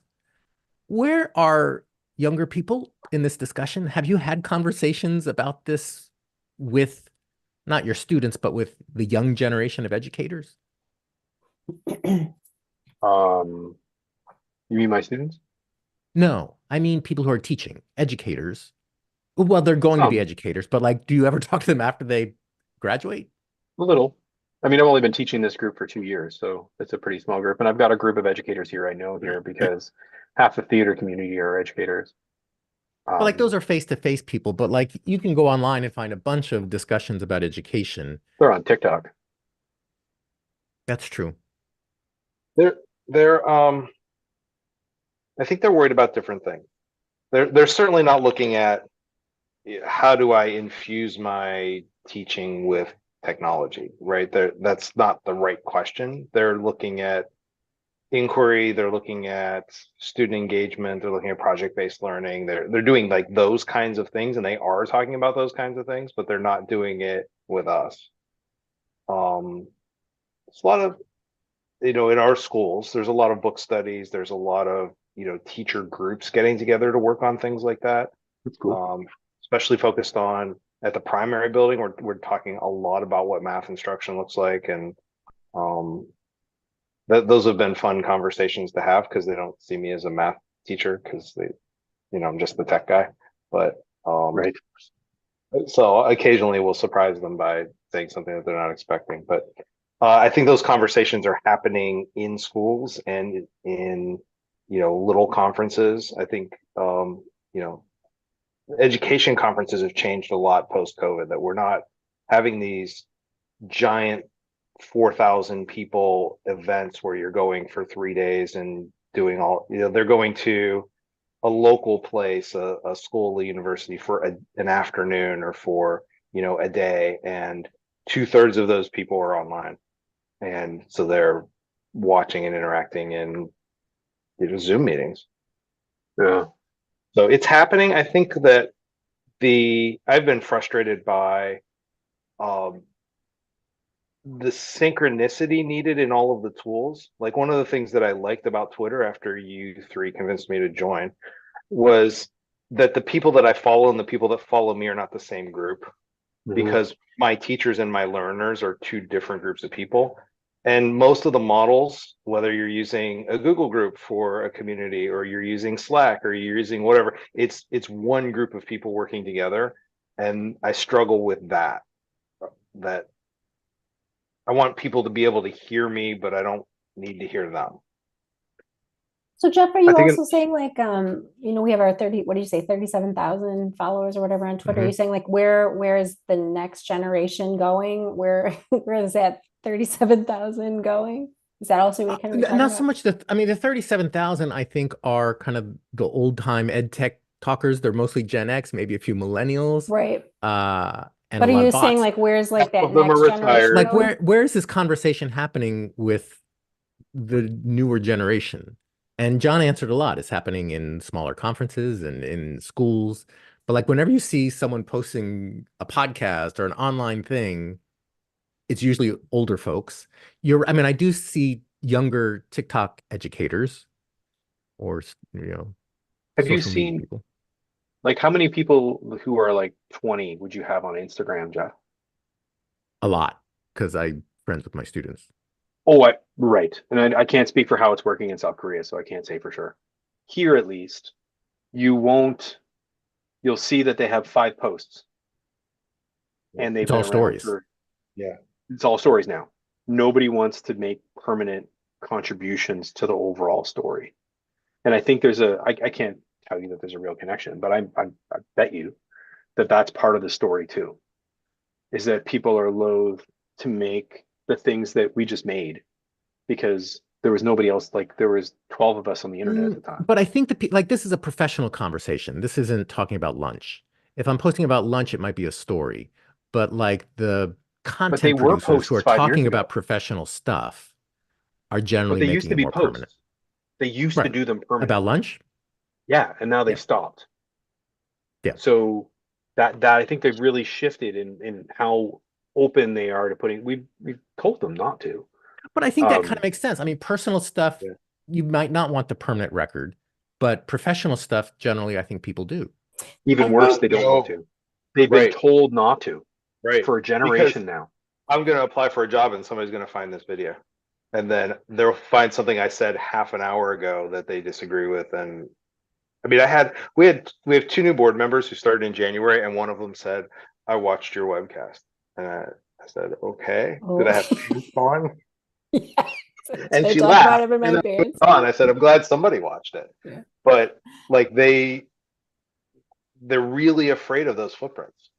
Where are younger people in this discussion? Have you had conversations about this with not your students, but with the young generation of educators? You mean my students? No, I mean people who are teaching, educators. Well, they're going to be Um, educators, but like, do you ever talk to them after they graduate? a little. I mean, I've only been teaching this group for 2 years, so it's a pretty small group. And I've got a group of educators here I know here because half the theater community are educators. But like those Um, are face-to-face people, but like you can go online and find a bunch of discussions about education. they're on TikTok. That's true. They're I think they're worried about different things. They're certainly not looking at how do I infuse my teaching with technology, right? That's not the right question. They're looking at inquiry, they're looking at student engagement, they're looking at project-based learning. They're doing like those kinds of things, and they are talking about those kinds of things, but they're not doing it with us. It's a lot of in our schools, there's a lot of book studies, there's a lot of teacher groups getting together to work on things like that. That's cool. Especially focused on at the primary building. We're talking a lot about what math instruction looks like, and those have been fun conversations to have because they don't see me as a math teacher because I'm just the tech guy. But Right. so occasionally we'll surprise them by saying something that they're not expecting. But I think those conversations are happening in schools and in little conferences. I think education conferences have changed a lot post-COVID, that we're not having these giant 4,000 people events where you're going for 3 days and doing all, they're going to a local place, a school, a university for an afternoon or for, a day. And 2/3 of those people are online. And so they're watching and interacting in Zoom meetings. Yeah. So it's happening. I think that I've been frustrated by the synchronicity needed in all of the tools. Like one of the things that I liked about Twitter after you three convinced me to join was that the people that I follow and the people that follow me are not the same group, because my teachers and my learners are two different groups of people. And most of the models, whether you're using a Google group for a community or you're using Slack or you're using whatever, it's one group of people working together. And I struggle with that I want people to be able to hear me, but I don't need to hear them. So Jeff, are I you think also saying like, we have our what did you say, 37,000 followers or whatever on Twitter? Are you saying like, where is the next generation going? Where is that 37,000 going? Is that also what kind of Not so much the 37,000, I think, are kind of the old time ed tech talkers. They're mostly Gen X, maybe a few millennials, Right. and But a are lot you of saying bots. like where's like Half that of them next are generation retired. Like going? where is this conversation happening with the newer generation? And John answered a lot. It's happening in smaller conferences and in schools. But like whenever you see someone posting a podcast or an online thing, it's usually older folks. I mean, I do see younger TikTok educators or, Have you social media seen, people. like, how many people who are like 20 would you have on Instagram, Jeff? A lot, because I'm friends with my students. Oh, right. And I can't speak for how it's working in South Korea, so I can't say for sure. Here, at least, you'll see that they have 5 posts and they've It's been all around stories. it's all stories now. Nobody wants to make permanent contributions to the overall story. And I think I can't tell you that there's a real connection, but I bet you that that's part of the story too, is that people are loath to make the things that we just made because there was nobody else. Like there was 12 of us on the internet at the time. But I think like this is a professional conversation. This isn't talking about lunch. If I'm posting about lunch, it might be a story. But like the But they content were producers who posts are 5 years talking ago. about professional stuff are But generally they used making to it be more posts. permanent. They used to Right. do them About permanently. lunch? Yeah, and now they Yeah. stopped. Yeah. So that I think they've really shifted in how open they are to putting. We've told them not to. But I think that kind of makes sense. I mean, personal stuff, Yeah. you might not want the permanent record, but professional stuff, generally, I think people do. Even I worse, think- they don't want to. They've been Right. told not to Right. for a generation Because now. I'm going to apply for a job and somebody's going to find this video. And then they'll find something I said half an hour ago that they disagree with. And I mean, we have 2 new board members who started in January, and one of them said, "I watched your webcast." And I said, "Okay, did I have pants on?" Yes. And I she talk about laughed. it in my And I pants. moved on. I said, "I'm glad somebody watched it." Yeah. But like they're really afraid of those footprints.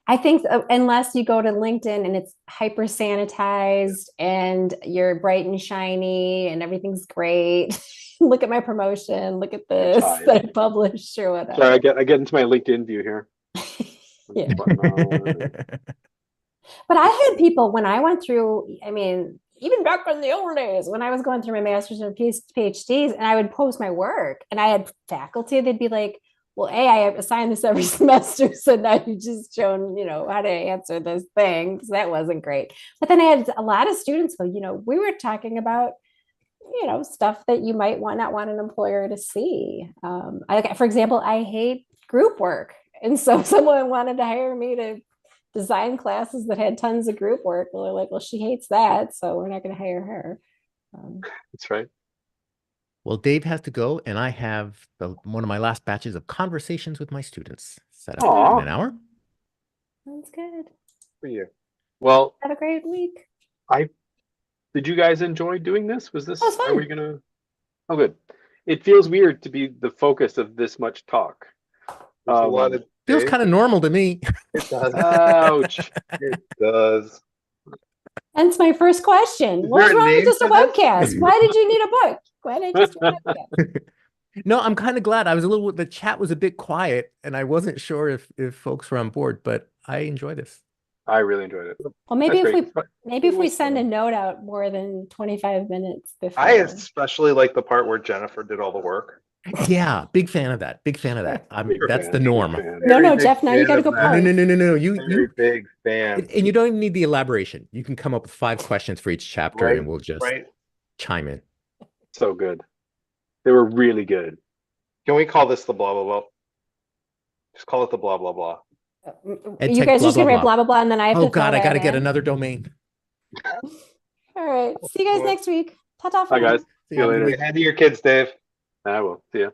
I think unless you go to LinkedIn and it's hyper sanitized and you're bright and shiny and everything's great. Look at my promotion. Look at this Tired. that I published or whatever. Sorry, I get into my LinkedIn view here. Yeah. Button But I had people when I went through, I mean, even back in the old days when I was going through my master's and PhDs, and I would post my work and I had faculty, they'd be like, well, I assigned this every semester. So now you just shown, how to answer this thing. So that wasn't great. But then I had a lot of students go, we were talking about, stuff that you might not want an employer to see. For example, I hate group work. And so someone wanted to hire me to design classes that had tons of group work. Well, they're like, well, she hates that. So we're not going to hire her. That's right. Well, Dave has to go, and I have one of my last batches of conversations with my students set up Aw. in an hour. Sounds good. For you. Well, Have a great week. did you guys enjoy doing this? Was this? It was fun. Are we gonna? Oh, good. It feels weird to be the focus of this much talk. There's a lot of Feels kind of normal to me. It does. Ouch. It does. Hence my first question. Is What's there a wrong with name just a for this? webcast? Why did you need a book? Why did I just do a webcast? No, I'm kind of glad. The chat was a bit quiet, and I wasn't sure if folks were on board, but I enjoy this. I really enjoyed it. Well, maybe That's if great. we send a note out more than 25 minutes before. I especially like the part where Jennifer did all the work. Yeah, big fan of that. Big fan of that. That's the norm. No, Jeff, now you got to go No, park. no. Very big fan. And you don't even need the elaboration. You can come up with 5 questions for each chapter, Right, and we'll just chime in. So good. They were really good. Can we call this the blah blah blah? Just call it the blah blah blah. You guys are just gonna write blah blah blah, and then I have to. Oh God, I got to get another domain. All right. See you guys next week. Ta-ta. Bye, guys. See you later. Hand to your kids, Dave. I will. See ya.